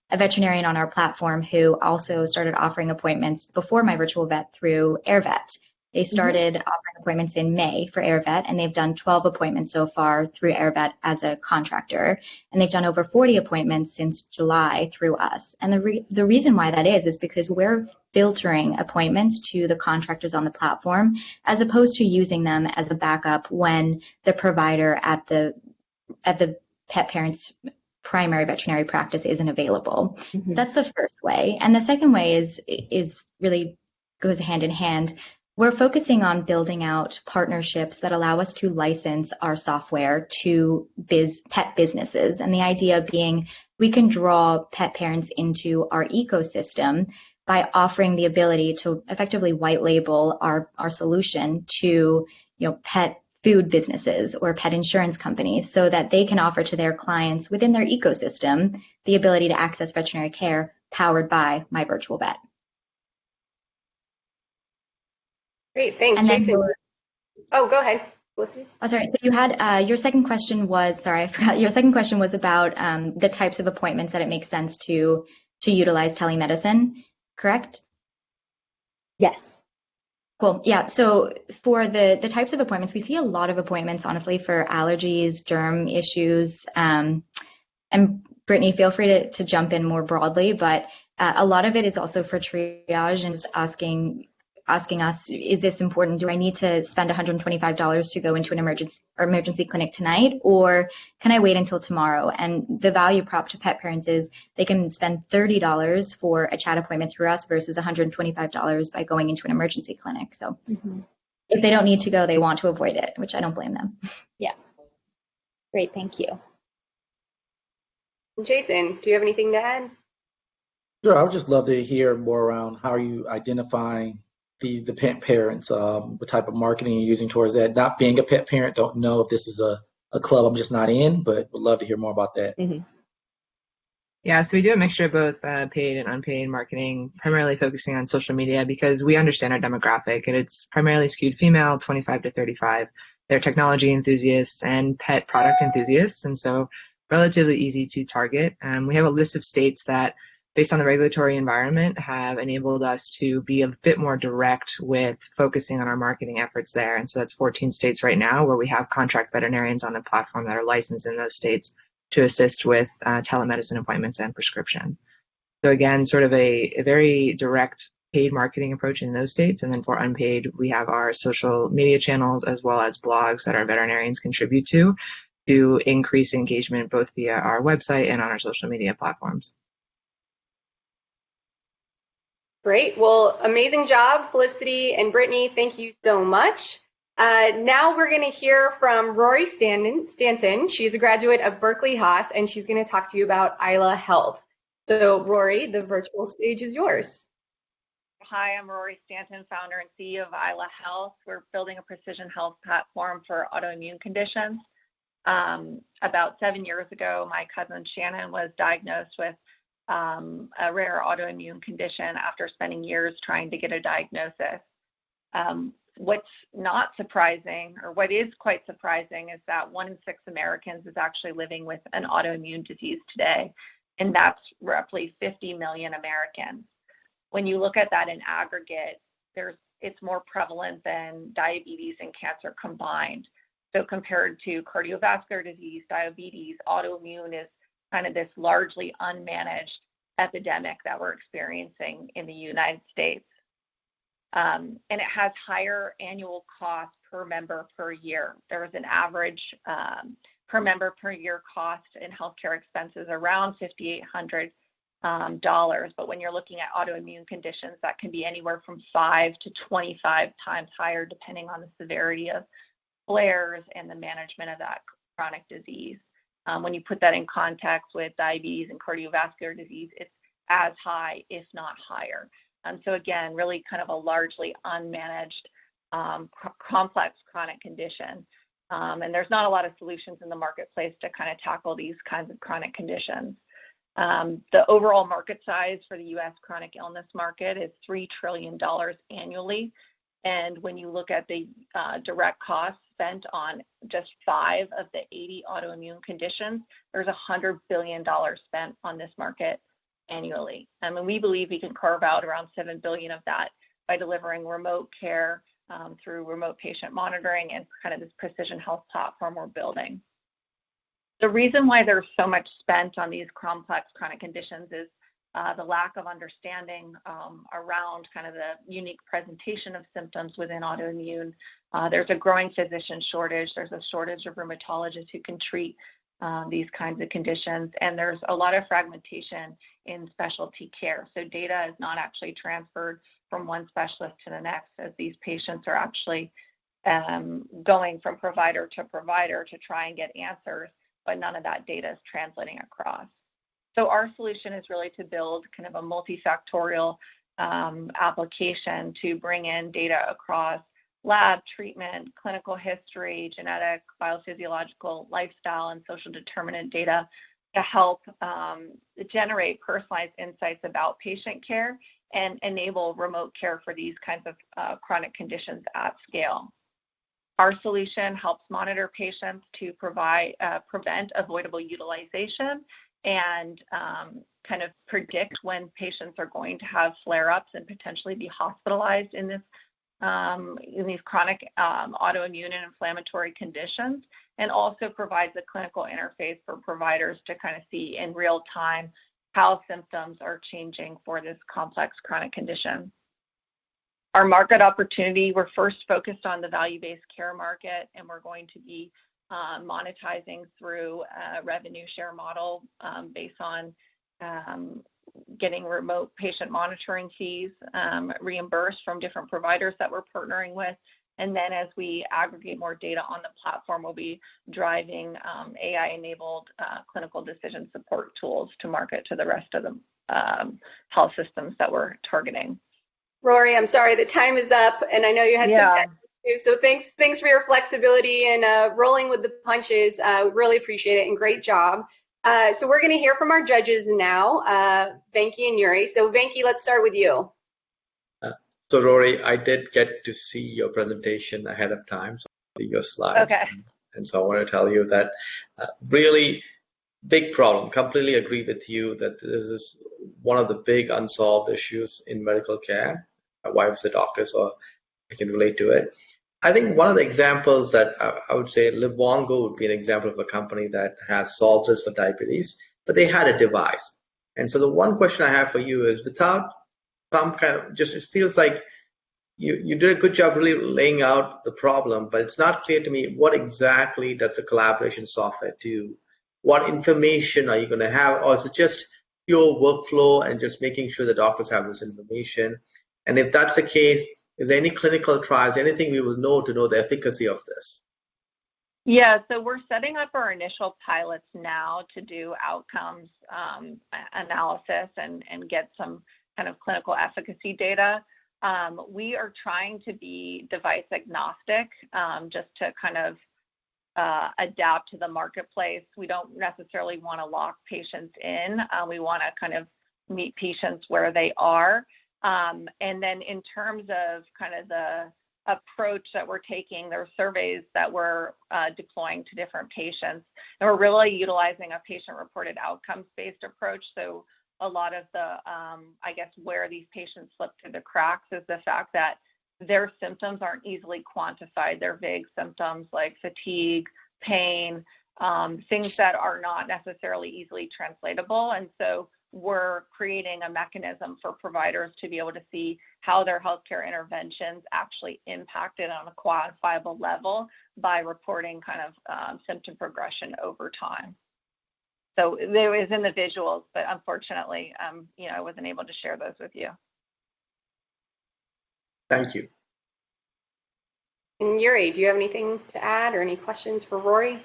S3: a veterinarian on our platform who also started offering appointments before My Virtual Vet through AirVet. They started offering appointments in May for AirVet, and they've done 12 appointments so far through AirVet as a contractor. And they've done over 40 appointments since July through us. And the reason why that is because we're filtering appointments to the contractors on the platform, as opposed to using them as a backup when the provider at the pet parent's primary veterinary practice isn't available. That's the first way. And the second way is really goes hand in hand. We're focusing on building out partnerships that allow us to license our software to pet businesses. And the idea being we can draw pet parents into our ecosystem by offering the ability to effectively white label our solution to pet food businesses or pet insurance companies so that they can offer to their clients within their ecosystem the ability to access veterinary care powered by My Virtual Vet.
S10: Great, thanks, Jason. Oh, go ahead, Felicity.
S3: Oh, sorry. So you had your second question was, sorry, I forgot. Your second question was about the types of appointments that it makes sense to utilize telemedicine, correct?
S4: Yes.
S3: Cool. Yeah. So for the types of appointments, we see a lot of appointments, honestly, for allergies, derm issues. And Brittany, feel free to jump in more broadly, but a lot of it is also for triage and just asking
S13: asking us, is this important? Do I need to spend $125 to go into an emergency clinic tonight, or can I wait until tomorrow? And the value prop to pet parents is they can spend $30 for a chat appointment through us versus $125 by going into an emergency clinic. So if they don't need to go, they want to avoid it, which I don't blame them.
S4: Yeah. Great, thank you.
S10: Jason, do you have anything to add?
S6: Sure, I would just love to hear more around how are you identifying the pet parents, what type of marketing you're using towards that. Not being a pet parent, don't know if this is a club I'm just not in, but would love to hear more about that.
S12: Yeah, so we do a mixture of both paid and unpaid marketing, primarily focusing on social media because we understand our demographic, and it's primarily skewed female, 25 to 35. They're technology enthusiasts and pet product enthusiasts, and so relatively easy to target. We have a list of states that, based on the regulatory environment, have enabled us to be a bit more direct with focusing on our marketing efforts there. And so that's 14 states right now where we have contract veterinarians on the platform that are licensed in those states to assist with telemedicine appointments and prescription. So again, sort of a very direct paid marketing approach in those states. And then for unpaid, we have our social media channels as well as blogs that our veterinarians contribute to increase engagement both via our website and on our social media platforms.
S10: Great. Well, amazing job, Felicity and Brittany. Thank you so much. Now we're going to hear from Rory Stanton. She's a graduate of Berkeley Haas, and she's going to talk to you about Isla Health. So, Rory, the virtual stage is yours.
S14: Hi, I'm Rory Stanton, founder and CEO of Isla Health. We're building a precision health platform for autoimmune conditions. About 7 years ago, my cousin Shannon was diagnosed with a rare autoimmune condition after spending years trying to get a diagnosis. What's not surprising, or what is quite surprising, is that 1 in 6 Americans is actually living with an autoimmune disease today, and that's roughly 50 million Americans. When you look at that in aggregate, it's more prevalent than diabetes and cancer combined. So compared to cardiovascular disease, diabetes, autoimmune is kind of this largely unmanaged epidemic that we're experiencing in the United States. And it has higher annual cost per member per year. There was an average per member per year cost in healthcare expenses around $5,800. But when you're looking at autoimmune conditions, that can be anywhere from 5 to 25 times higher, depending on the severity of flares and the management of that chronic disease. When you put that in context with diabetes and cardiovascular disease, it's as high, if not higher. So again, really kind of a largely unmanaged, complex chronic condition. And there's not a lot of solutions in the marketplace to kind of tackle these kinds of chronic conditions. The overall market size for the U.S. chronic illness market is $3 trillion annually. And when you look at the direct costs spent on just 5 of the 80 autoimmune conditions, there's $100 billion spent on this market annually. And we believe we can carve out around $7 billion of that by delivering remote care through remote patient monitoring and kind of this precision health platform we're building. The reason why there's so much spent on these complex chronic conditions is the lack of understanding around kind of the unique presentation of symptoms within autoimmune. There's a growing physician shortage. There's a shortage of rheumatologists who can treat these kinds of conditions, and there's a lot of fragmentation in specialty care. So data is not actually transferred from one specialist to the next, as these patients are actually going from provider to try and get answers, but none of that data is translating across. So our solution is really to build kind of a multifactorial application to bring in data across lab, treatment, clinical history, genetic, biophysiological, lifestyle, and social determinant data to help generate personalized insights about patient care and enable remote care for these kinds of chronic conditions at scale. Our solution helps monitor patients to prevent avoidable utilization and kind of predict when patients are going to have flare-ups and potentially be hospitalized in these chronic autoimmune and inflammatory conditions, and also provides a clinical interface for providers to kind of see in real time how symptoms are changing for this complex chronic condition. Our market opportunity, we're first focused on the value-based care market, and we're going to be monetizing through a revenue share model based on getting remote patient monitoring fees reimbursed from different providers that we're partnering with. And then as we aggregate more data on the platform, we'll be driving AI-enabled clinical decision support tools to market to the rest of the health systems that we're targeting.
S10: Rory, I'm sorry, the time is up, and I know you had some to, so thanks for your flexibility and rolling with the punches. Really appreciate it, and great job. So we're going to hear from our judges now, Venki and Yuri. So Venki, let's start with you.
S5: So Rory, I did get to see your presentation ahead of time, so I see your slides.
S14: Okay.
S5: And so I want to tell you that really big problem. Completely agree with you that this is one of the big unsolved issues in medical care. My wife's a doctor, so I can relate to it. I think one of the examples that I would say Livongo would be an example of a company that has solved this for diabetes, but they had a device. And so the one question I have for you is, without some kind of, just it feels like you did a good job really laying out the problem, but it's not clear to me what exactly does the collaboration software do? What information are you going to have? Or is it just pure workflow and just making sure the doctors have this information? And if that's the case, is there any clinical trials, anything we will know to know the efficacy of this?
S14: Yeah, so we're setting up our initial pilots now to do outcomes analysis and get some kind of clinical efficacy data. We are trying to be device agnostic, just to kind of adapt to the marketplace. We don't necessarily want to lock patients in. We want to kind of meet patients where they are. And then in terms of kind of the approach that we're taking, there are surveys that we're deploying to different patients, and we're really utilizing a patient-reported outcomes-based approach. So a lot of the, I guess, where these patients slip through the cracks is the fact that their symptoms aren't easily quantified. They're vague symptoms like fatigue, pain, things that are not necessarily easily translatable. And so we're creating a mechanism for providers to be able to see how their healthcare interventions actually impacted on a quantifiable level by reporting kind of symptom progression over time. So there is in the visuals, but unfortunately, I wasn't able to share those with you.
S5: Thank you.
S10: And Yuri, do you have anything to add or any questions for Rory?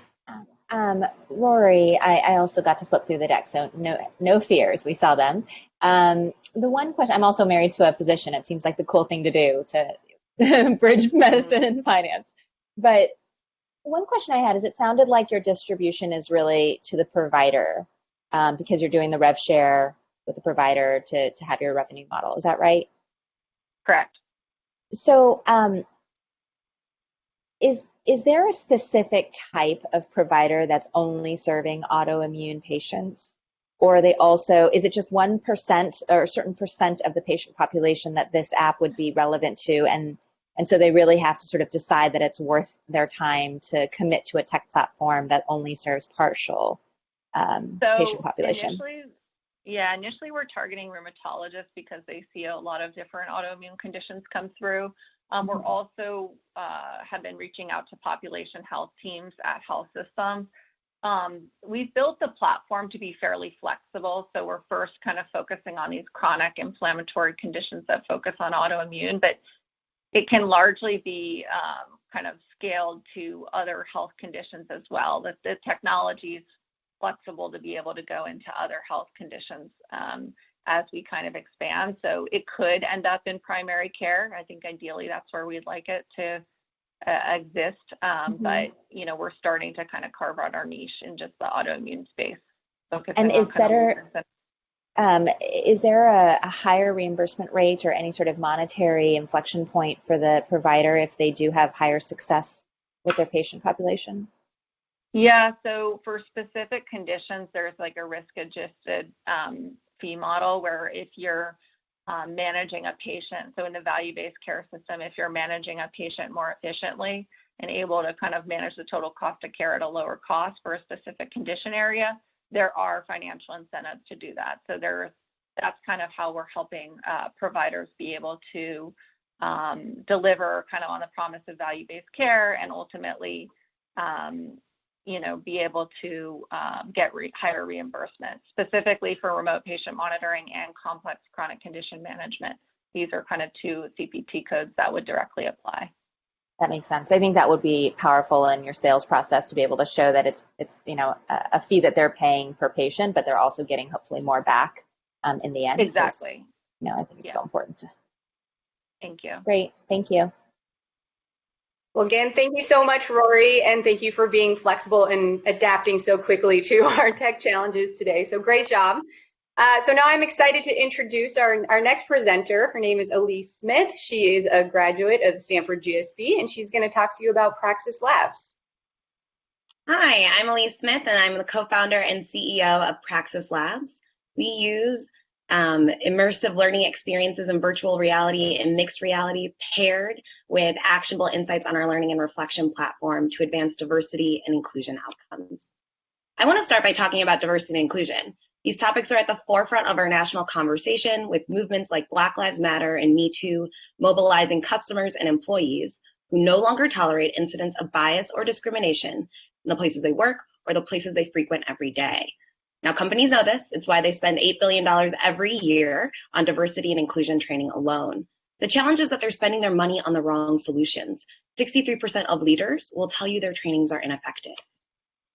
S4: Rory, I also got to flip through the deck, so no fears. We saw them. The one question, I'm also married to a physician. It seems like the cool thing to do to bridge medicine and finance. But one question I had is, it sounded like your distribution is really to the provider because you're doing the rev share with the provider to have your revenue model. Is that right?
S14: Correct. So
S4: is there a specific type of provider that's only serving autoimmune patients? Or are they also, is it just 1% or a certain percent of the patient population that this app would be relevant to? And so they really have to sort of decide that it's worth their time to commit to a tech platform that only serves partial patient population.
S14: Initially we're targeting rheumatologists because they see a lot of different autoimmune conditions come through. We're also have been reaching out to population health teams at health systems. We've built the platform to be fairly flexible. So we're first kind of focusing on these chronic inflammatory conditions that focus on autoimmune, but it can largely be kind of scaled to other health conditions as well. The technology is flexible to be able to go into other health conditions as we kind of expand. So it could end up in primary care. I think ideally that's where we'd like it to exist. But, we're starting to kind of carve out our niche in just the autoimmune space.
S4: And is there a higher reimbursement rate or any sort of monetary inflection point for the provider if they do have higher success with their patient population?
S14: Yeah, so for specific conditions, there's like a risk-adjusted fee model where if you're managing a patient, so in the value-based care system, if you're managing a patient more efficiently and able to kind of manage the total cost of care at a lower cost for a specific condition area, there are financial incentives to do that. So that's kind of how we're helping providers be able to deliver kind of on the promise of value-based care and ultimately, be able to get higher reimbursement, specifically for remote patient monitoring and complex chronic condition management. These are kind of two CPT codes that would directly apply.
S4: That makes sense. I think that would be powerful in your sales process to be able to show that it's a fee that they're paying per patient, but they're also getting hopefully more back in the end.
S14: Exactly.
S4: I think it's so important.
S14: Thank you.
S4: Great. Thank you.
S10: Well, again, thank you so much, Rory, and thank you for being flexible and adapting so quickly to our tech challenges today. So great job. So now I'm excited to introduce our next presenter. Her name is Elise Smith. She is a graduate of Stanford GSB, and she's going to talk to you about Praxis Labs.
S15: Hi, I'm Elise Smith, and I'm the co-founder and CEO of Praxis Labs. We use immersive learning experiences in virtual reality and mixed reality paired with actionable insights on our learning and reflection platform to advance diversity and inclusion outcomes. I want to start by talking about diversity and inclusion. These topics are at the forefront of our national conversation, with movements like Black Lives Matter and Me Too mobilizing customers and employees who no longer tolerate incidents of bias or discrimination in the places they work or the places they frequent every day. Now, companies know this. It's why they spend $8 billion every year on diversity and inclusion training alone. The challenge is that they're spending their money on the wrong solutions. 63% of leaders will tell you their trainings are ineffective.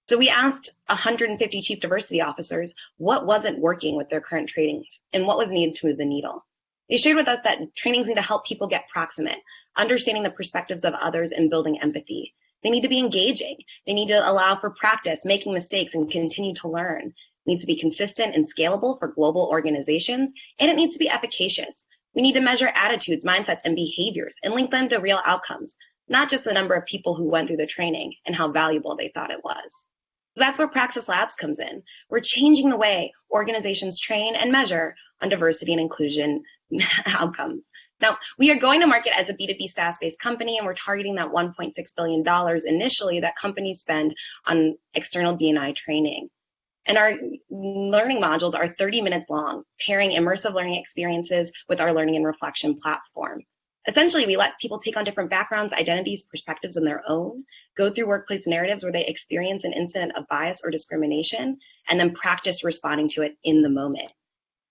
S15: So we asked 150 chief diversity officers what wasn't working with their current trainings and what was needed to move the needle. They shared with us that trainings need to help people get proximate, understanding the perspectives of others and building empathy. They need to be engaging. They need to allow for practice, making mistakes, and continue to learn. It needs to be consistent and scalable for global organizations, and it needs to be efficacious. We need to measure attitudes, mindsets, and behaviors and link them to real outcomes, not just the number of people who went through the training and how valuable they thought it was. So that's where Praxis Labs comes in. We're changing the way organizations train and measure on diversity and inclusion outcomes. Now, we are going to market as a B2B SaaS-based company, and we're targeting that $1.6 billion initially that companies spend on external D&I training. And our learning modules are 30 minutes long, pairing immersive learning experiences with our learning and reflection platform. Essentially, we let people take on different backgrounds, identities, perspectives on their own, go through workplace narratives where they experience an incident of bias or discrimination, and then practice responding to it in the moment.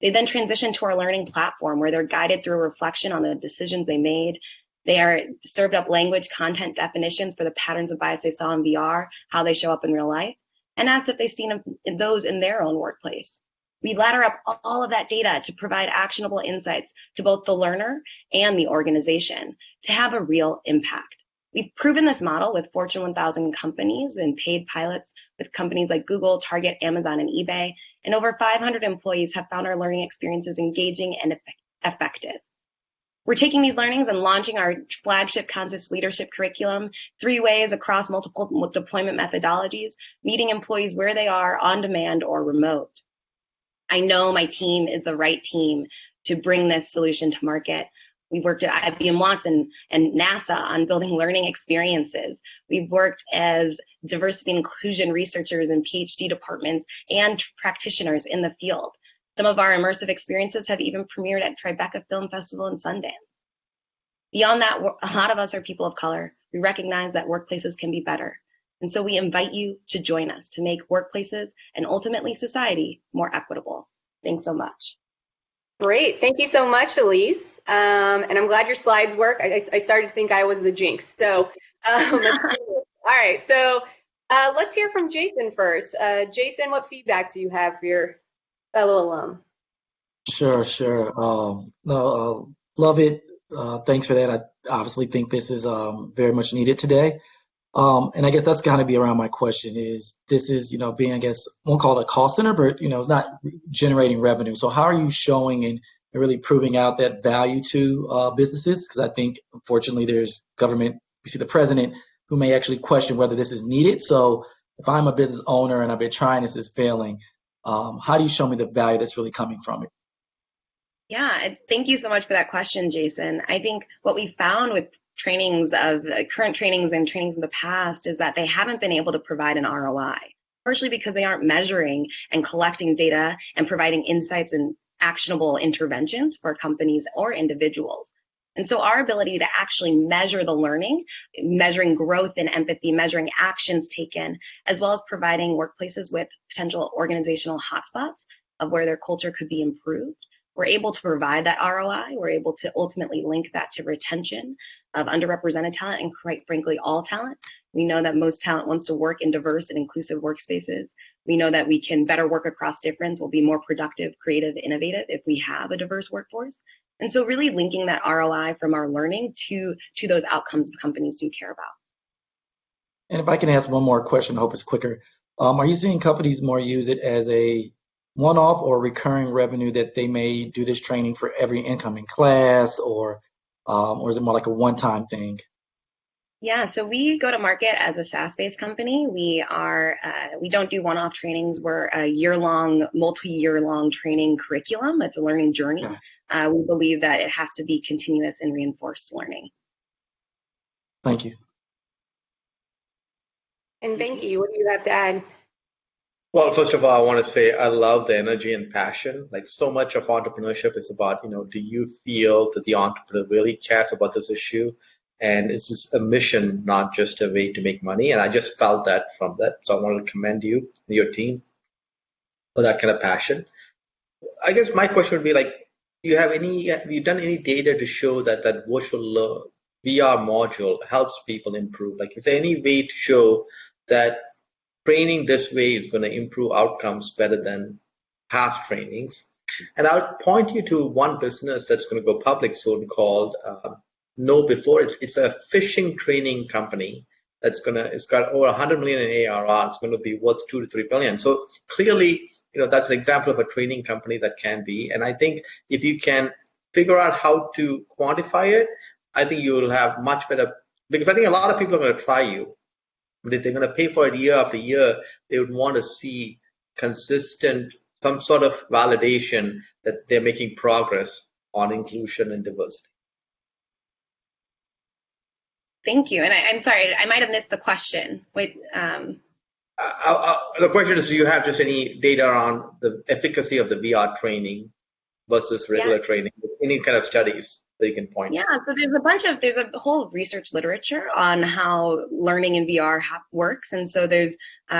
S15: They then transition to our learning platform where they're guided through a reflection on the decisions they made. They are served up language content definitions for the patterns of bias they saw in VR, how they show up in real life, and asked if they've seen those in their own workplace. We ladder up all of that data to provide actionable insights to both the learner and the organization to have a real impact. We've proven this model with Fortune 1000 companies and paid pilots with companies like Google, Target, Amazon, and eBay, and over 500 employees have found our learning experiences engaging and effective. We're taking these learnings and launching our flagship Conscious Leadership curriculum 3 ways across multiple deployment methodologies, meeting employees where they are on demand or remote. I know my team is the right team to bring this solution to market. We've worked at IBM Watson and NASA on building learning experiences. We've worked as diversity and inclusion researchers in PhD departments and practitioners in the field. Some of our immersive experiences have even premiered at Tribeca Film Festival in Sundance. Beyond that, a lot of us are people of color. We recognize that workplaces can be better. And so we invite you to join us to make workplaces and ultimately society more equitable. Thanks so much.
S10: Great. Thank you so much, Elise. And I'm glad your slides work. I started to think I was the jinx. So let's do it. All right. So let's hear from Jason first. Jason, what feedback do you have for your fellow alum?
S6: Sure. Love it. Thanks for that. I obviously think this is very much needed today. And I guess that's got to be around my question is, this is, being, I guess, won't call it a call center, but, it's not generating revenue. So how are you showing and really proving out that value to businesses? Because I think, unfortunately, there's government, we see the president who may actually question whether this is needed. So if I'm a business owner and I've been trying, this is failing, how do you show me the value that's really coming from it?
S15: Yeah, thank you so much for that question, Jason. I think what we found with trainings of current trainings and trainings in the past is that they haven't been able to provide an ROI, partially because they aren't measuring and collecting data and providing insights and actionable interventions for companies or individuals. And so our ability to actually measure the learning, measuring growth and empathy, measuring actions taken, as well as providing workplaces with potential organizational hotspots of where their culture could be improved, we're able to provide that ROI. We're able to ultimately link that to retention of underrepresented talent and, quite frankly, all talent. We know that most talent wants to work in diverse and inclusive workspaces. We know that we can better work across difference. We'll be more productive, creative, innovative if we have a diverse workforce. And so really linking that ROI from our learning to those outcomes companies do care about.
S6: And if I can ask one more question, I hope it's quicker. Are you seeing companies more use it as a one-off or recurring revenue that they may do this training for every incoming class, or is it more like a one-time thing?
S15: Yeah, so we go to market as a SaaS-based company. We don't do one-off trainings. We're a year-long, multi-year-long training curriculum. It's a learning journey. Yeah. We believe that it has to be continuous and reinforced learning.
S6: Thank you.
S10: And thank you. What do you have to add?
S5: Well, first of all, I want to say I love the energy and passion. Like, so much of entrepreneurship is about, do you feel that the entrepreneur really cares about this issue? And it's just a mission, not just a way to make money. And I just felt that from that. So I want to commend you and your team for that kind of passion. I guess my question would be like, have you done any data to show that virtual VR module helps people improve? Like, is there any way to show that training this way is going to improve outcomes better than past trainings? And I would point you to one business that's going to go public soon called Know Before. It's a fishing training company it's got over 100 million in ARR. It's going to be worth 2 to 3 billion. So clearly, that's an example of a training company that can be. And I think if you can figure out how to quantify it, I think you will have much better, because I think a lot of people are going to try you. But if they're going to pay for it year after year, they would want to see consistent, some sort of validation that they're making progress on inclusion and diversity.
S15: Thank you. And I'm sorry, I might have missed the question. Wait.
S5: The question is, do you have just any data on the efficacy of the VR training versus regular training? Any kind of studies that you can point to?
S15: Yeah, so there's a whole research literature on how learning in VR works. And so there's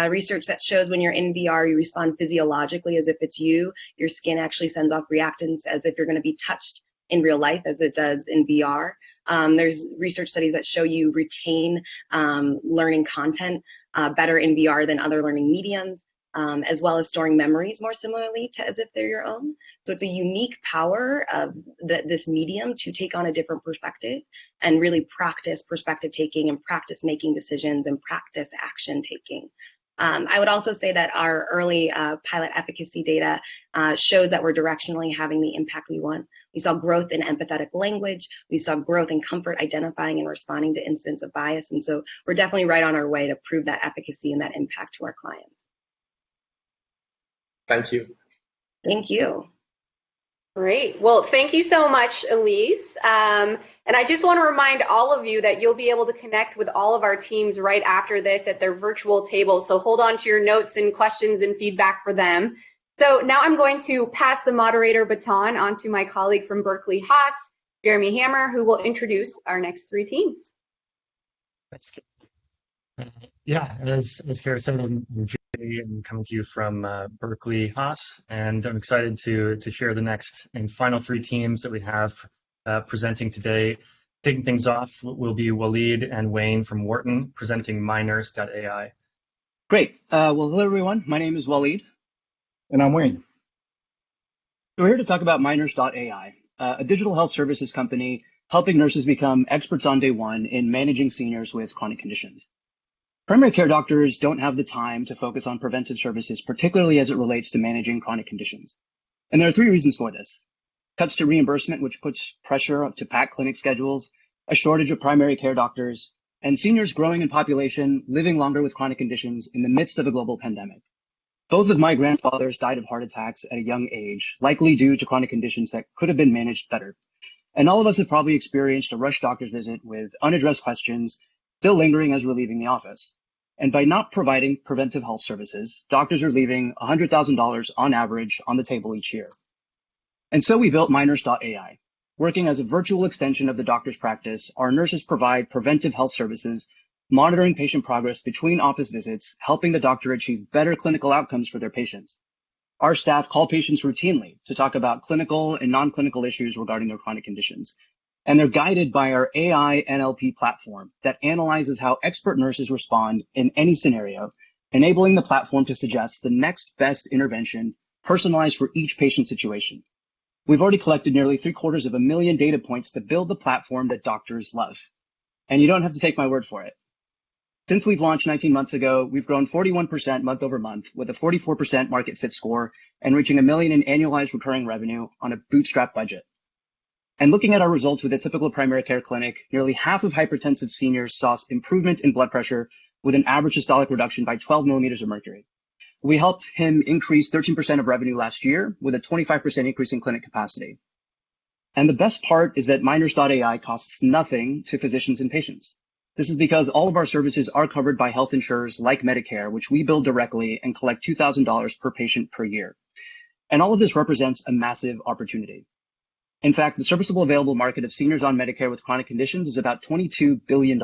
S15: research that shows when you're in VR, you respond physiologically as if it's you. Your skin actually sends off reactants as if you're going to be touched in real life as it does in VR. There's research studies that show you retain learning content better in VR than other learning mediums, as well as storing memories more similarly to as if they're your own. So it's a unique power of this medium to take on a different perspective and really practice perspective taking and practice making decisions and practice action taking. I would also say that our early pilot efficacy data shows that we're directionally having the impact we want. We saw growth in empathetic language. We saw growth in comfort identifying and responding to incidents of bias. And so we're definitely right on our way to prove that efficacy and that impact to our clients.
S5: Thank you.
S15: Thank you.
S10: Great. Well, thank you so much, Elise. And I just want to remind all of you that you'll be able to connect with all of our teams right after this at their virtual table. So hold on to your notes and questions and feedback for them. So now I'm going to pass the moderator baton on to my colleague from Berkeley Haas, Jeremy Hammer, who will introduce our next three teams.
S16: That's good. Yeah, as Kara said, I'm coming to you from Berkeley Haas, and I'm excited to share the next and final three teams that we have presenting today. Kicking things off will be Waleed and Wayne from Wharton presenting MyNurse.ai.
S17: Great. Well, hello, everyone. My name is Waleed.
S6: And I'm Wayne.
S17: We're here to talk about MyNurse.ai, a digital health services company helping nurses become experts on day one in managing seniors with chronic conditions. Primary care doctors don't have the time to focus on preventive services, particularly as it relates to managing chronic conditions. And there are three reasons for this. Cuts to reimbursement, which puts pressure to packed clinic schedules, a shortage of primary care doctors, and seniors growing in population living longer with chronic conditions in the midst of a global pandemic. Both of my grandfathers died of heart attacks at a young age, likely due to chronic conditions that could have been managed better. And all of us have probably experienced a rushed doctor's visit with unaddressed questions still lingering as we're leaving the office. And by not providing preventive health services, doctors are leaving $100,000 on average on the table each year. And so we built MyNurse.ai, Working as a virtual extension of the doctor's practice, our nurses provide preventive health services, monitoring patient progress between office visits, helping the doctor achieve better clinical outcomes for their patients. Our staff call patients routinely to talk about clinical and non-clinical issues regarding their chronic conditions. And they're guided by our AI NLP platform that analyzes how expert nurses respond in any scenario, enabling the platform to suggest the next best intervention personalized for each patient situation. We've already collected nearly 750,000 data points to build the platform that doctors love. And you don't have to take my word for it. Since we've launched 19 months ago, we've grown 41% month over month with a 44% market fit score and reaching $1 million in annualized recurring revenue on a bootstrap budget. And looking at our results with a typical primary care clinic, nearly half of hypertensive seniors saw improvement in blood pressure with an average systolic reduction by 12 millimeters of mercury. We helped him increase 13% of revenue last year with a 25% increase in clinic capacity. And the best part is that Miners.ai costs nothing to physicians and patients. This is because all of our services are covered by health insurers like Medicare, which we bill directly and collect $2,000 per patient per year. And all of this represents a massive opportunity. In fact, the serviceable available market of seniors on Medicare with chronic conditions is about $22 billion.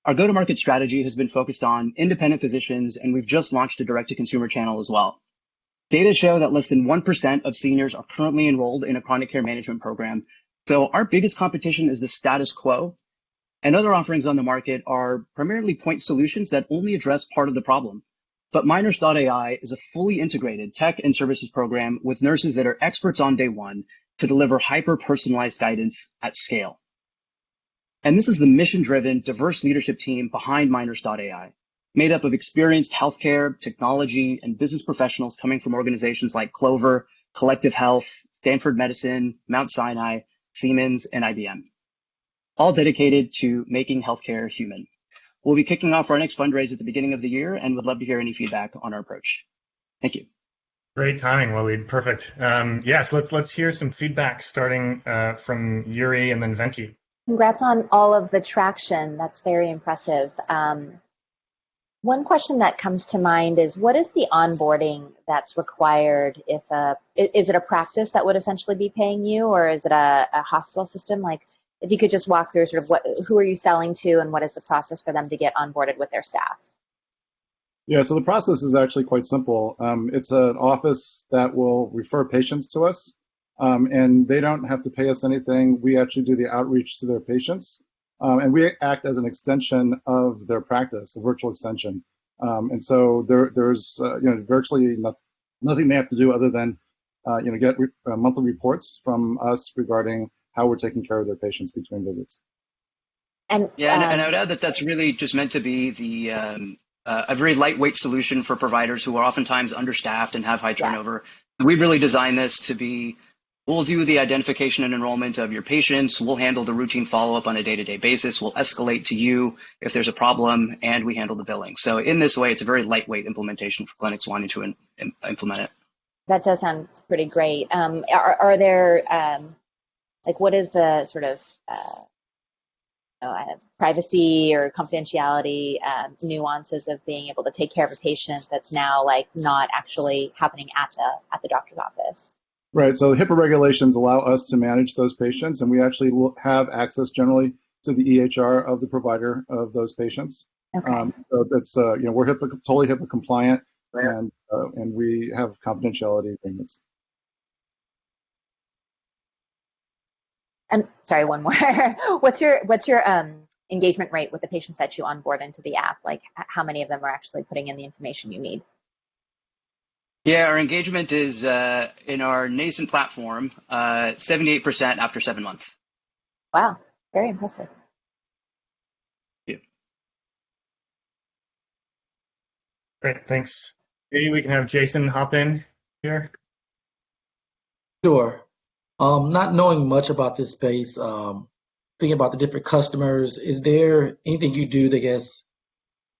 S17: Our go-to-market strategy has been focused on independent physicians, and we've just launched a direct-to-consumer channel as well. Data show that less than 1% of seniors are currently enrolled in a chronic care management program. So our biggest competition is the status quo. And other offerings on the market are primarily point solutions that only address part of the problem. But Miners.ai is a fully integrated tech and services program with nurses that are experts on day one to deliver hyper-personalized guidance at scale. And this is the mission-driven, diverse leadership team behind Miners.ai, made up of experienced healthcare, technology, and business professionals coming from organizations like Clover, Collective Health, Stanford Medicine, Mount Sinai, Siemens, and IBM, all dedicated to making healthcare human. We'll be kicking off our next fundraise at the beginning of the year and would love to hear any feedback on our approach. Thank you.
S16: Great timing, Waleed. Perfect. Yes, let's hear some feedback starting from Yuri and then Venki.
S4: Congrats on all of the traction. That's very impressive. One question that comes to mind is, what is the onboarding that's required? Is it a practice that would essentially be paying you, or is it a hospital system? Like, if you could just walk through sort of who are you selling to and what is the process for them to get onboarded with their staff?
S18: Yeah, so the process is actually quite simple. It's an office that will refer patients to us, and they don't have to pay us anything. We actually do the outreach to their patients, and we act as an extension of their practice, a virtual extension. And so there's virtually nothing they have to do other than get monthly reports from us regarding how we're taking care of their patients between visits.
S4: And
S17: I would add that that's really just meant to be a very lightweight solution for providers who are oftentimes understaffed and have high turnover. Yeah. We've really designed this to be, we'll do the identification and enrollment of your patients, we'll handle the routine follow-up on a day-to-day basis, we'll escalate to you if there's a problem, and we handle the billing. So in this way, it's a very lightweight implementation for clinics wanting to implement it.
S4: That does sound pretty great. Are there, what is the sort of privacy or confidentiality nuances of being able to take care of a patient that's now not actually happening at the doctor's office?
S18: Right. So HIPAA regulations allow us to manage those patients, and we actually will have access generally to the EHR of the provider of those patients.
S4: Okay.
S18: So that's we're totally HIPAA compliant, and we have confidentiality agreements.
S4: And sorry, one more. What's your engagement rate with the patients that you onboard into the app? Like, how many of them are actually putting in the information you need?
S17: Yeah, our engagement is in our nascent platform, 78% after 7 months.
S4: Wow, very impressive.
S17: Thank you.
S16: Great, thanks. Maybe we can have Jason hop in here.
S6: Sure. Not knowing much about this space, thinking about the different customers, is there anything you do that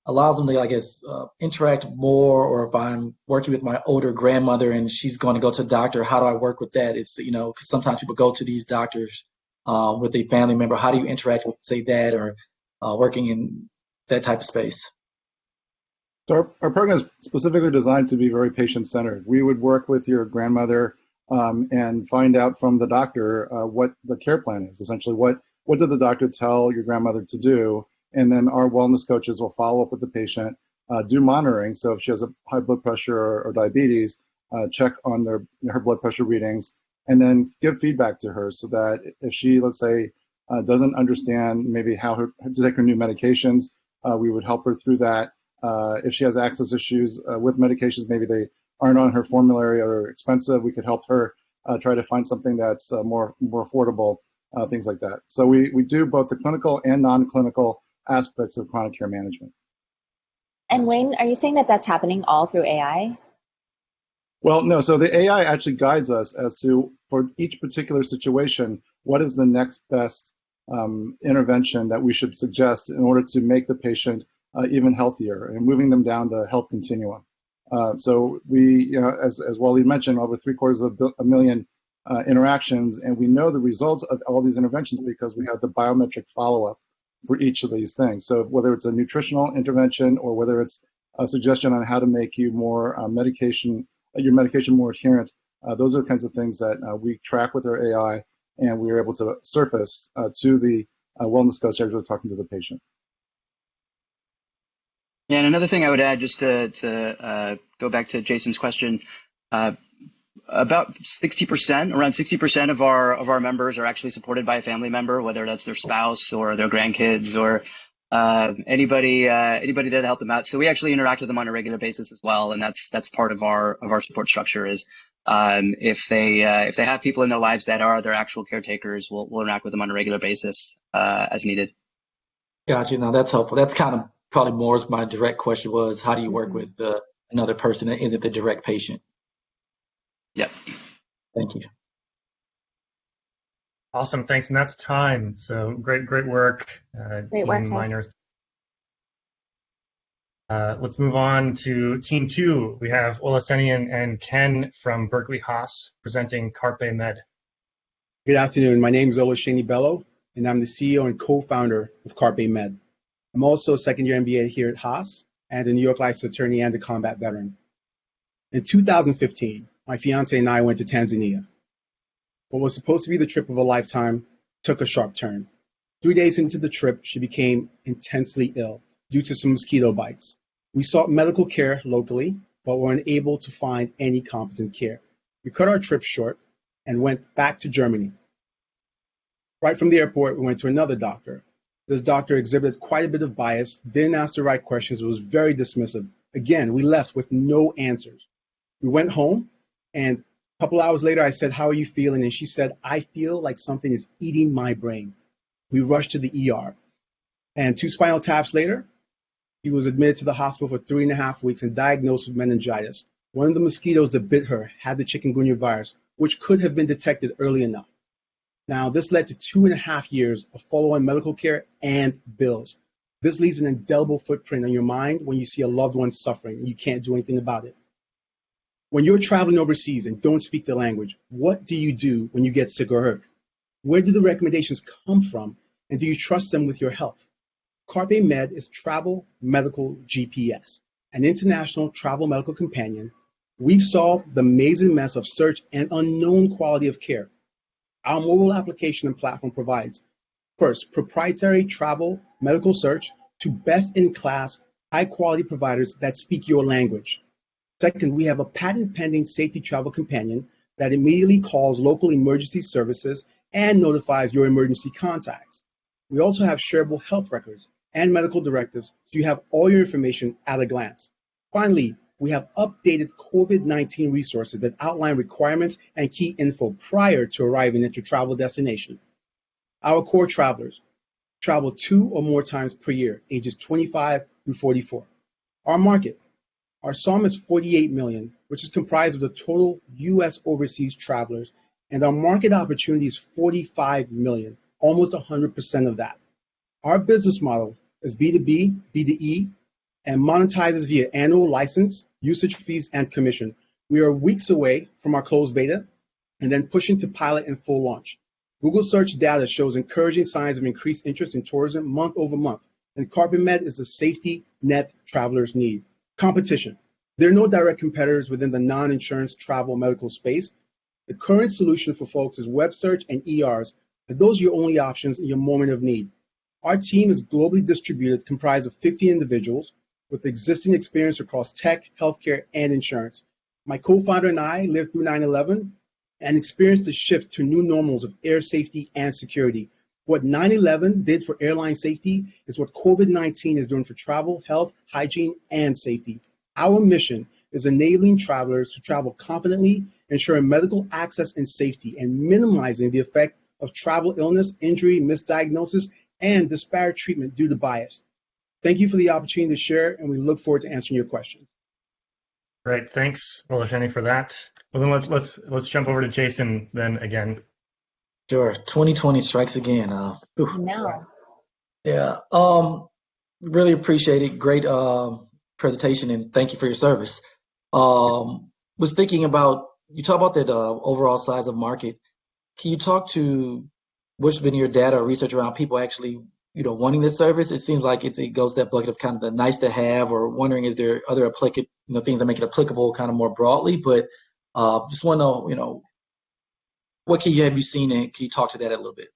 S6: allows them to, interact more? Or if I'm working with my older grandmother and she's going to go to the doctor, how do I work with that? It's, because sometimes people go to these doctors with a family member. How do you interact with, say, that, or working in that type of space?
S18: So our program is specifically designed to be very patient-centered. We would work with your grandmother and find out from the doctor what the care plan is. Essentially, what did the doctor tell your grandmother to do? And then our wellness coaches will follow up with the patient, do monitoring. So if she has a high blood pressure or diabetes, check on her blood pressure readings, and then give feedback to her so that if she, let's say, doesn't understand maybe how to take her new medications, we would help her through that. If she has access issues with medications, maybe they aren't on her formulary or are expensive, we could help her try to find something that's more affordable, things like that. So we do both the clinical and non-clinical aspects of chronic care management.
S4: And Wayne, are you saying that that's happening all through AI?
S18: Well, no. So the AI actually guides us as to, for each particular situation, what is the next best intervention that we should suggest in order to make the patient even healthier and moving them down the health continuum. So we, as Wally mentioned, over 750,000 interactions, and we know the results of all these interventions because we have the biometric follow-up for each of these things. So whether it's a nutritional intervention or whether it's a suggestion on how to make you more your medication more adherent, those are the kinds of things that we track with our AI, and we are able to surface to the wellness coach as we're talking to the patient.
S17: And another thing I would add, just to go back to Jason's question, about 60%, around 60% of our members are actually supported by a family member, whether that's their spouse or their grandkids or anybody there to help them out. So we actually interact with them on a regular basis as well, and that's part of our support structure. Is if they have people in their lives that are their actual caretakers, we'll interact with them on a regular basis as needed.
S6: Gotcha. No, that's helpful. That's kind of probably more as my direct question was, how do you work with another person that isn't the direct patient?
S17: Yep.
S6: Thank you.
S16: Awesome. Thanks. And that's time. So great work.
S4: Great work,
S16: Miners. Let's move on to team 2. We have Olaseni and Ken from Berkeley Haas presenting Carpe Med.
S19: Good afternoon. My name is Olaseni Bello, and I'm the CEO and co-founder of Carpe Med. I'm also a second-year MBA here at Haas and a New York licensed attorney and a combat veteran. In 2015, my fiance and I went to Tanzania. What was supposed to be the trip of a lifetime took a sharp turn. 3 days into the trip, she became intensely ill due to some mosquito bites. We sought medical care locally, but were unable to find any competent care. We cut our trip short and went back to Germany. Right from the airport, we went to another doctor. This doctor exhibited quite a bit of bias, didn't ask the right questions, was very dismissive. Again, we left with no answers. We went home, and a couple hours later, I said, "How are you feeling?" And she said, "I feel like something is eating my brain." We rushed to the ER. And 2 spinal taps later, he was admitted to the hospital for 3.5 weeks and diagnosed with meningitis. One of the mosquitoes that bit her had the chikungunya virus, which could have been detected early enough. Now, this led to 2.5 years of follow-on medical care and bills. This leaves an indelible footprint on your mind when you see a loved one suffering and you can't do anything about it. When you're traveling overseas and don't speak the language, what do you do when you get sick or hurt? Where do the recommendations come from, and do you trust them with your health? Carpe Med is Travel Medical GPS, an international travel medical companion. We've solved the amazing mess of search and unknown quality of care. Our mobile application and platform provides, first, proprietary travel medical search to best-in-class, high-quality providers that speak your language. Second, we have a patent-pending safety travel companion that immediately calls local emergency services and notifies your emergency contacts. We also have shareable health records and medical directives, so you have all your information at a glance. Finally, we have updated COVID-19 resources that outline requirements and key info prior to arriving at your travel destination. Our core travelers travel 2 or more times per year, ages 25 through 44. Our market, our SOM is 48 million, which is comprised of the total U.S. overseas travelers, and our market opportunity is 45 million, almost 100% of that. Our business model is B2B, B2E, and monetizes via annual license, usage fees, and commission. We are weeks away from our closed beta and then pushing to pilot and full launch. Google search data shows encouraging signs of increased interest in tourism month over month, and Carpe Med is the safety net travelers need. Competition. There are no direct competitors within the non-insurance travel medical space. The current solution for folks is web search and ERs, but those are your only options in your moment of need. Our team is globally distributed, comprised of 50 individuals with existing experience across tech, healthcare, and insurance. My co-founder and I lived through 9/11 and experienced the shift to new normals of air safety and security. What 9/11 did for airline safety is what COVID-19 is doing for travel, health, hygiene, and safety. Our mission is enabling travelers to travel confidently, ensuring medical access and safety, and minimizing the effect of travel illness, injury, misdiagnosis, and disparate treatment due to bias. Thank you for the opportunity to share, and we look forward to answering your questions.
S16: Great, thanks, Olusheni, for that. Well, then let's jump over to Jason then again.
S6: Sure. 2020 strikes again.
S4: No.
S6: Yeah. Really appreciate it. Great presentation, and thank you for your service. Was thinking about, you talk about that overall size of market. Can you talk to what's been your data or research around people actually, wanting this service? It seems like it goes to that bucket of kind of the nice to have, or wondering is there other things that make it applicable kind of more broadly. But just want to know, what have you seen, and can you talk to that a little bit?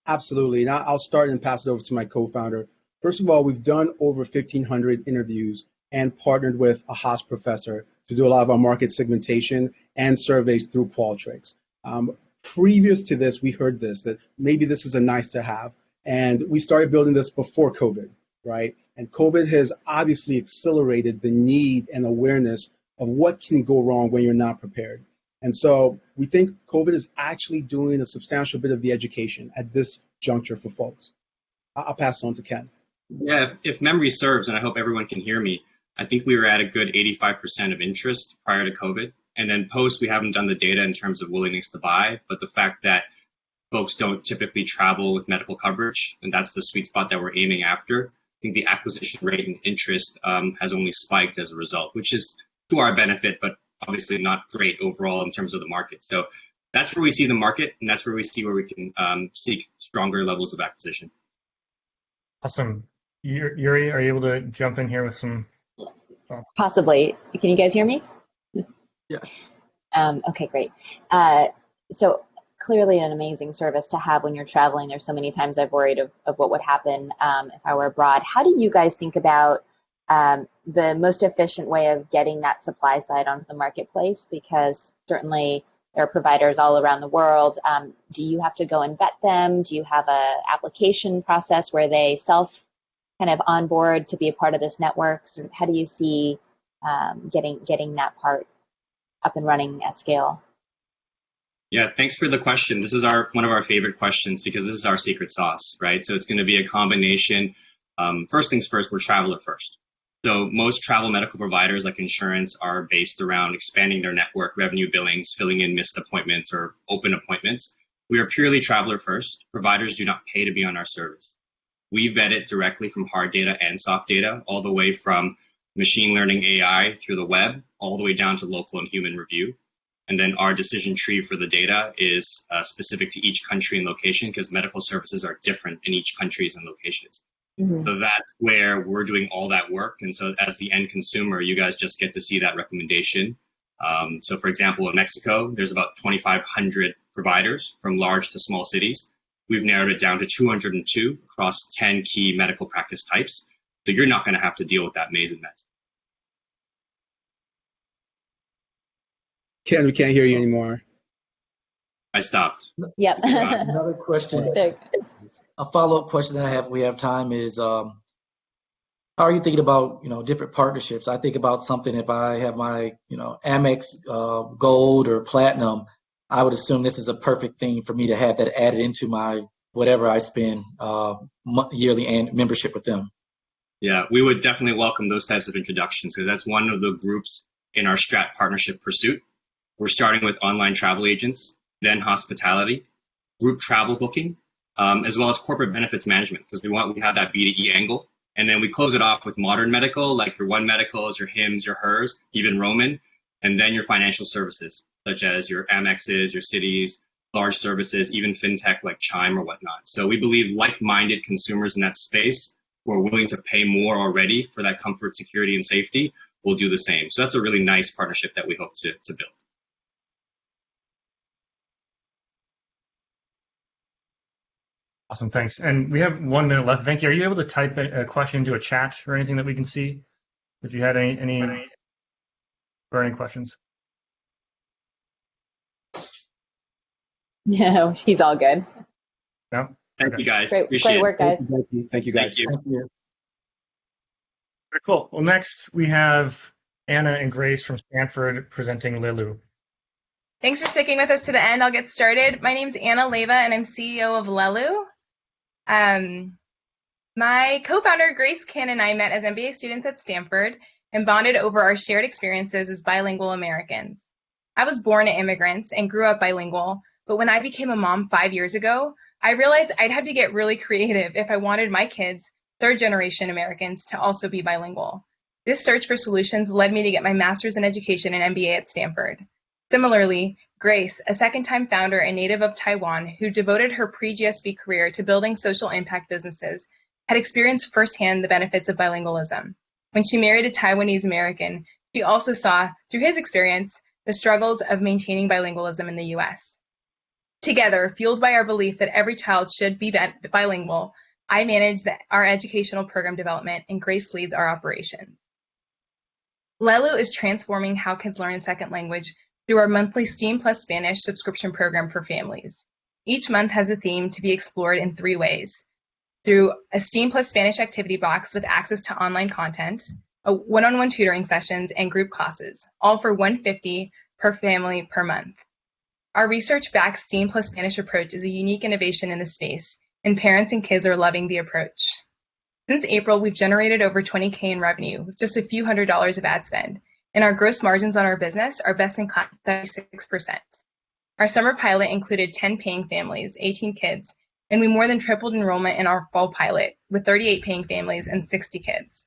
S19: Absolutely, and I'll start and pass it over to my co-founder. First of all, we've done over 1,500 interviews and partnered with a Haas professor to do a lot of our market segmentation and surveys through Qualtrics. Previous to this, we heard that maybe this is a nice to have, and we started building this before COVID, right? And COVID has obviously accelerated the need and awareness of what can go wrong when you're not prepared. And so we think COVID is actually doing a substantial bit of the education at this juncture for folks. I'll pass it on to Ken.
S20: Yeah, if memory serves, and I hope everyone can hear me, I think we were at a good 85% of interest prior to COVID. And then post, we haven't done the data in terms of willingness to buy, but the fact that folks don't typically travel with medical coverage, and that's the sweet spot that we're aiming after, I think the acquisition rate and interest has only spiked as a result, which is to our benefit, but obviously not great overall in terms of the market. So that's where we see the market, and that's where we we can seek stronger levels of acquisition.
S16: Awesome. Yuri, are you able to jump in here with some?
S4: Possibly. Can you guys hear me?
S6: Yes.
S4: Okay, great. So clearly an amazing service to have when you're traveling. There's so many times I've worried of what would happen if I were abroad. How do you guys think about the most efficient way of getting that supply side onto the marketplace? Because certainly there are providers all around the world. Do you have to go and vet them? Do you have a application process where they self kind of onboard to be a part of this network? Sort of, how do you see getting that part up and running at scale?
S20: Yeah, thanks for the question. This is one of our favorite questions because this is our secret sauce, right? So it's going to be a combination. First things first, we're traveler first. So most travel medical providers like insurance are based around expanding their network, revenue billings, filling in missed appointments or open appointments. We are purely traveler first. Providers do not pay to be on our service. We vet it directly from hard data and soft data, all the way from machine learning AI through the web, all the way down to local and human review. And then our decision tree for the data is specific to each country and location because medical services are different in each countries and locations. Mm-hmm. So that's where we're doing all that work. And so as the end consumer, you guys just get to see that recommendation. So for example, in Mexico, there's about 2,500 providers from large to small cities. We've narrowed it down to 202 across 10 key medical practice types. So you're not going to have to deal with that maze and mess.
S19: Ken, we can't hear you anymore.
S20: I stopped.
S4: Yep.
S6: Another question. A follow-up question that I have, if we have time, is how are you thinking about different partnerships? I think about something, if I have my Amex Gold or Platinum, I would assume this is a perfect thing for me to have that added into my whatever I spend yearly and membership with them.
S20: Yeah, we would definitely welcome those types of introductions because that's one of the groups in our Strat partnership pursuit. We're starting with online travel agents, then hospitality, group travel booking, as well as corporate benefits management because we have that B2E angle. And then we close it off with modern medical, like your One Medicals, your Hims, your Hers, even Roman, and then your financial services, such as your Amexes, your Cities, large services, even fintech like Chime or whatnot. So we believe like-minded consumers in that space who are willing to pay more already for that comfort, security, and safety will do the same. So that's a really nice partnership that we hope to build.
S16: Awesome, thanks. And we have 1 minute left. Venki, are you able to type a question into a chat or anything that we can see? If you had any burning questions.
S4: No, he's all good.
S16: No?
S20: Thank you, guys.
S4: Great work, guys.
S19: Thank you, guys.
S20: Thank you.
S16: Thank you. Very cool. Well, next we have Anna and Grace from Stanford presenting Lilu.
S21: Thanks for sticking with us to the end. I'll get started. My name's Anna Leva, and I'm CEO of Lilu. My co-founder, Grace Kin, and I met as MBA students at Stanford and bonded over our shared experiences as bilingual Americans. I was born an immigrant and grew up bilingual, but when I became a mom 5 years ago, I realized I'd have to get really creative if I wanted my kids, third-generation Americans, to also be bilingual. This search for solutions led me to get my master's in education and MBA at Stanford. Similarly, Grace, a second-time founder and native of Taiwan who devoted her pre-GSB career to building social impact businesses, had experienced firsthand the benefits of bilingualism. When she married a Taiwanese American, she also saw, through his experience, the struggles of maintaining bilingualism in the US. Together, fueled by our belief that every child should be bilingual, I manage our educational program development and Grace leads our operations. Lilu is transforming how kids learn a second language through our monthly STEAM plus Spanish subscription program for families. Each month has a theme to be explored in 3 ways: through a STEAM plus Spanish activity box with access to online content, a one-on-one tutoring sessions, and group classes, all for $150 per family per month. Our research-backed STEAM plus Spanish approach is a unique innovation in the space, and parents and kids are loving the approach. Since April, we've generated over $20K in revenue with just a few $100s of ad spend, and our gross margins on our business are best in class, 36%. Our summer pilot included 10 paying families, 18 kids, and we more than tripled enrollment in our fall pilot with 38 paying families and 60 kids.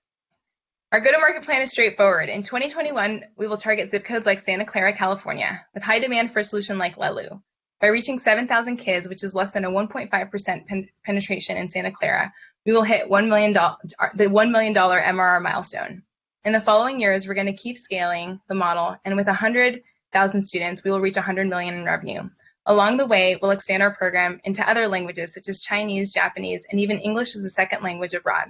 S21: Our go-to-market plan is straightforward. In 2021, we will target zip codes like Santa Clara, California, with high demand for a solution like Lilu. By reaching 7,000 kids, which is less than a 1.5% penetration in Santa Clara, we will hit the $1 million MRR milestone. In the following years, we're going to keep scaling the model, and with 100,000 students, we will reach 100 million in revenue. Along the way, we'll expand our program into other languages such as Chinese, Japanese, and even English as a second language abroad.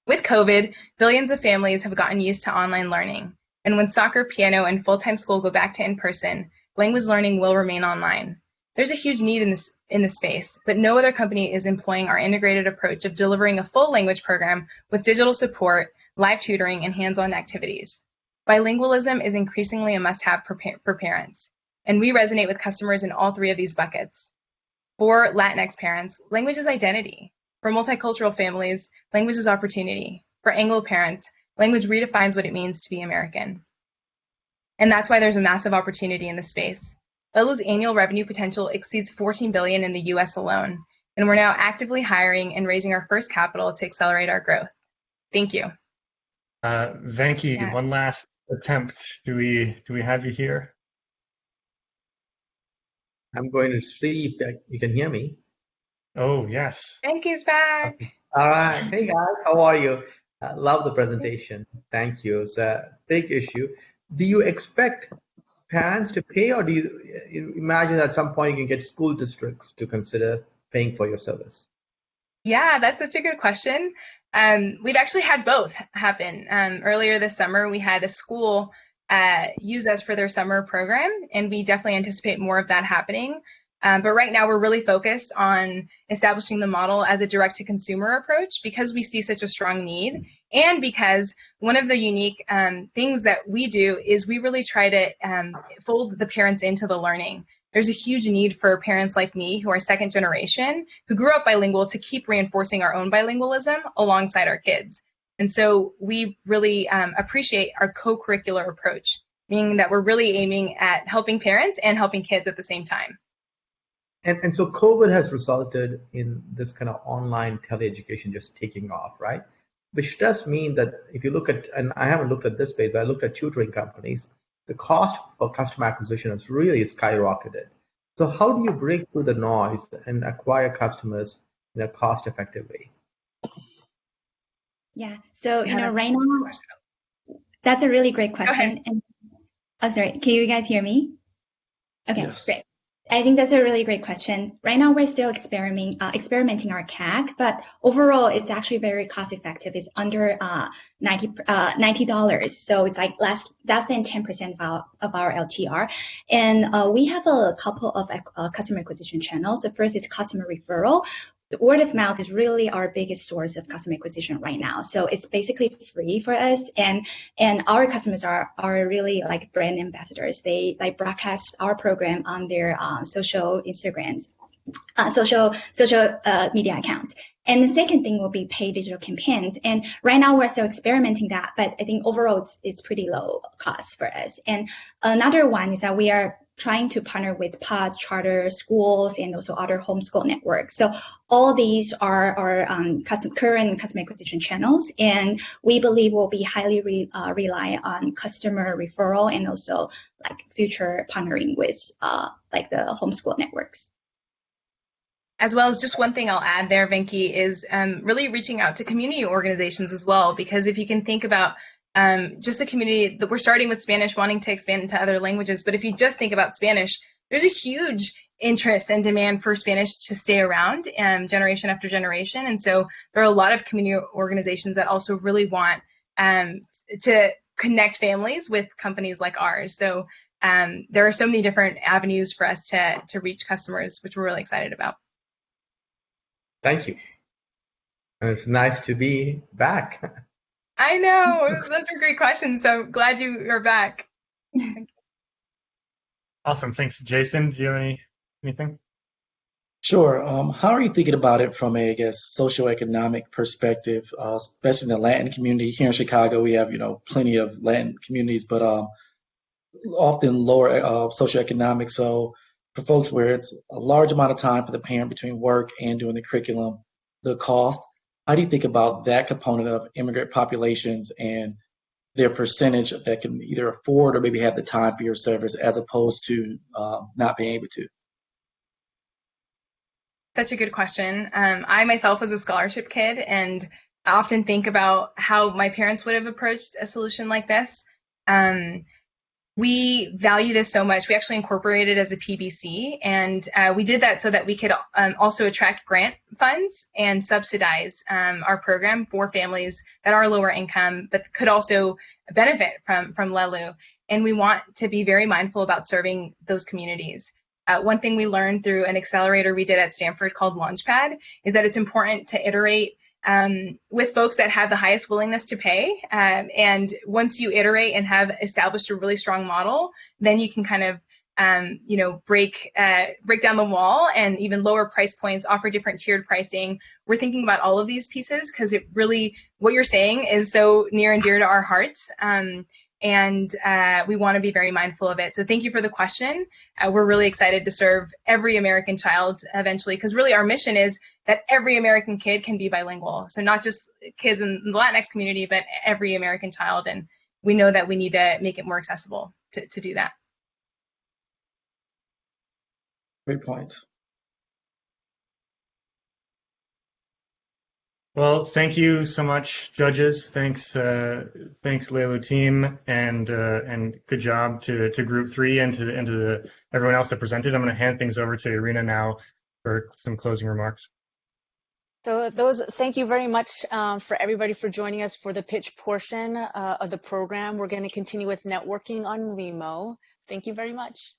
S21: With COVID, billions of families have gotten used to online learning, and when soccer, piano, and full-time school go back to in-person, language learning will remain online. There's a huge need in this space, but no other company is employing our integrated approach of delivering a full language program with digital support, live tutoring, and hands-on activities. Bilingualism is increasingly a must-have for parents, and we resonate with customers in all 3 of these buckets. For Latinx parents, language is identity. For multicultural families, language is opportunity. For Anglo parents, language redefines what it means to be American. And that's why there's a massive opportunity in this space. Lilu's annual revenue potential exceeds $14 billion in the US alone, and we're now actively hiring and raising our first capital to accelerate our growth. Thank you.
S16: Venki, one last attempt. Do we have you here?
S5: I'm going to see if you can hear me.
S16: Oh, yes.
S21: Venki's back.
S5: All right. Hey, guys. How are you? Love the presentation. Thank you. It's a big issue. Do you expect parents to pay, or do you imagine at some point you can get school districts to consider paying for your service?
S21: Yeah, that's such a good question. We've actually had both happen. Earlier this summer, we had a school use us for their summer program, and we definitely anticipate more of that happening. But right now, we're really focused on establishing the model as a direct-to-consumer approach because we see such a strong need, and because one of the unique things that we do is we really try to fold the parents into the learning. There's a huge need for parents like me who are second generation, who grew up bilingual, to keep reinforcing our own bilingualism alongside our kids. And so we really appreciate our co-curricular approach, meaning that we're really aiming at helping parents and helping kids at the same time.
S5: And so COVID has resulted in this kind of online teleeducation just taking off, right? Which does mean that if you look at, and I haven't looked at this space, but I looked at tutoring companies, the cost for customer acquisition has really skyrocketed. So how do you break through the noise and acquire customers in a cost-effective way?
S13: Yeah, so right now, that's a really great question. And, oh, sorry, can you guys hear me? Okay, yes. Great. I think that's a really great question. Right now, we're still experimenting our CAC, but overall, it's actually very cost effective. It's under $90, so it's like less than 10% of our LTR. And we have a couple of customer acquisition channels. The first is customer referral. The word of mouth is really our biggest source of customer acquisition right now. So it's basically free for us, and our customers are really like brand ambassadors. They like broadcast our program on their social Instagrams, social media accounts. And the second thing will be paid digital campaigns. And right now we're still experimenting that, but I think overall it's pretty low cost for us. And another one is that we are trying to partner with pods, charter schools, and also other homeschool networks. So all these are our current customer acquisition channels, and we believe will be highly rely on customer referral and also like future partnering with like the homeschool networks.
S21: As well as just one thing I'll add there, Venki, is really reaching out to community organizations as well, because if you can think about just a community that we're starting with Spanish, wanting to expand into other languages. But if you just think about Spanish, there's a huge interest and demand for Spanish to stay around generation after generation. And so there are a lot of community organizations that also really want to connect families with companies like ours. So there are so many different avenues for us to reach customers, which we're really excited about.
S5: Thank you. It's nice to be back.
S21: I know, those are great questions. So glad you are back.
S16: Awesome, thanks. Jason, do you have anything?
S6: Sure. How are you thinking about it from a, I guess, socioeconomic perspective, especially in the Latin community? Here in Chicago, we have, plenty of Latin communities, but often lower socioeconomic. So for folks where it's a large amount of time for the parent between work and doing the curriculum, the cost, how do you think about that component of immigrant populations and their percentage that can either afford or maybe have the time for your service as opposed to not being able to?
S21: Such a good question. I myself was a scholarship kid and often think about how my parents would have approached a solution like this. We value this so much. We actually incorporated it as a PBC, and we did that so that we could also attract grant funds and subsidize our program for families that are lower income but could also benefit from Lilu. And we want to be very mindful about serving those communities. One thing we learned through an accelerator we did at Stanford called Launchpad is that it's important to iterate with folks that have the highest willingness to pay. And once you iterate and have established a really strong model, then you can kind of, break down the wall and even lower price points, offer different tiered pricing. We're thinking about all of these pieces because it really, what you're saying is so near and dear to our hearts. And we want to be very mindful of it. So thank you for the question. We're really excited to serve every American child eventually, because really our mission is that every American kid can be bilingual. So not just kids in the Latinx community, but every American child. And we know that we need to make it more accessible to do that.
S6: Great points.
S16: Well, thank you so much, judges. Thanks, Lilu team, and good job to Group 3 and to everyone else that presented. I'm going to hand things over to Irina now for some closing remarks.
S2: So thank you very much for everybody for joining us for the pitch portion of the program. We're going to continue with networking on Remo. Thank you very much.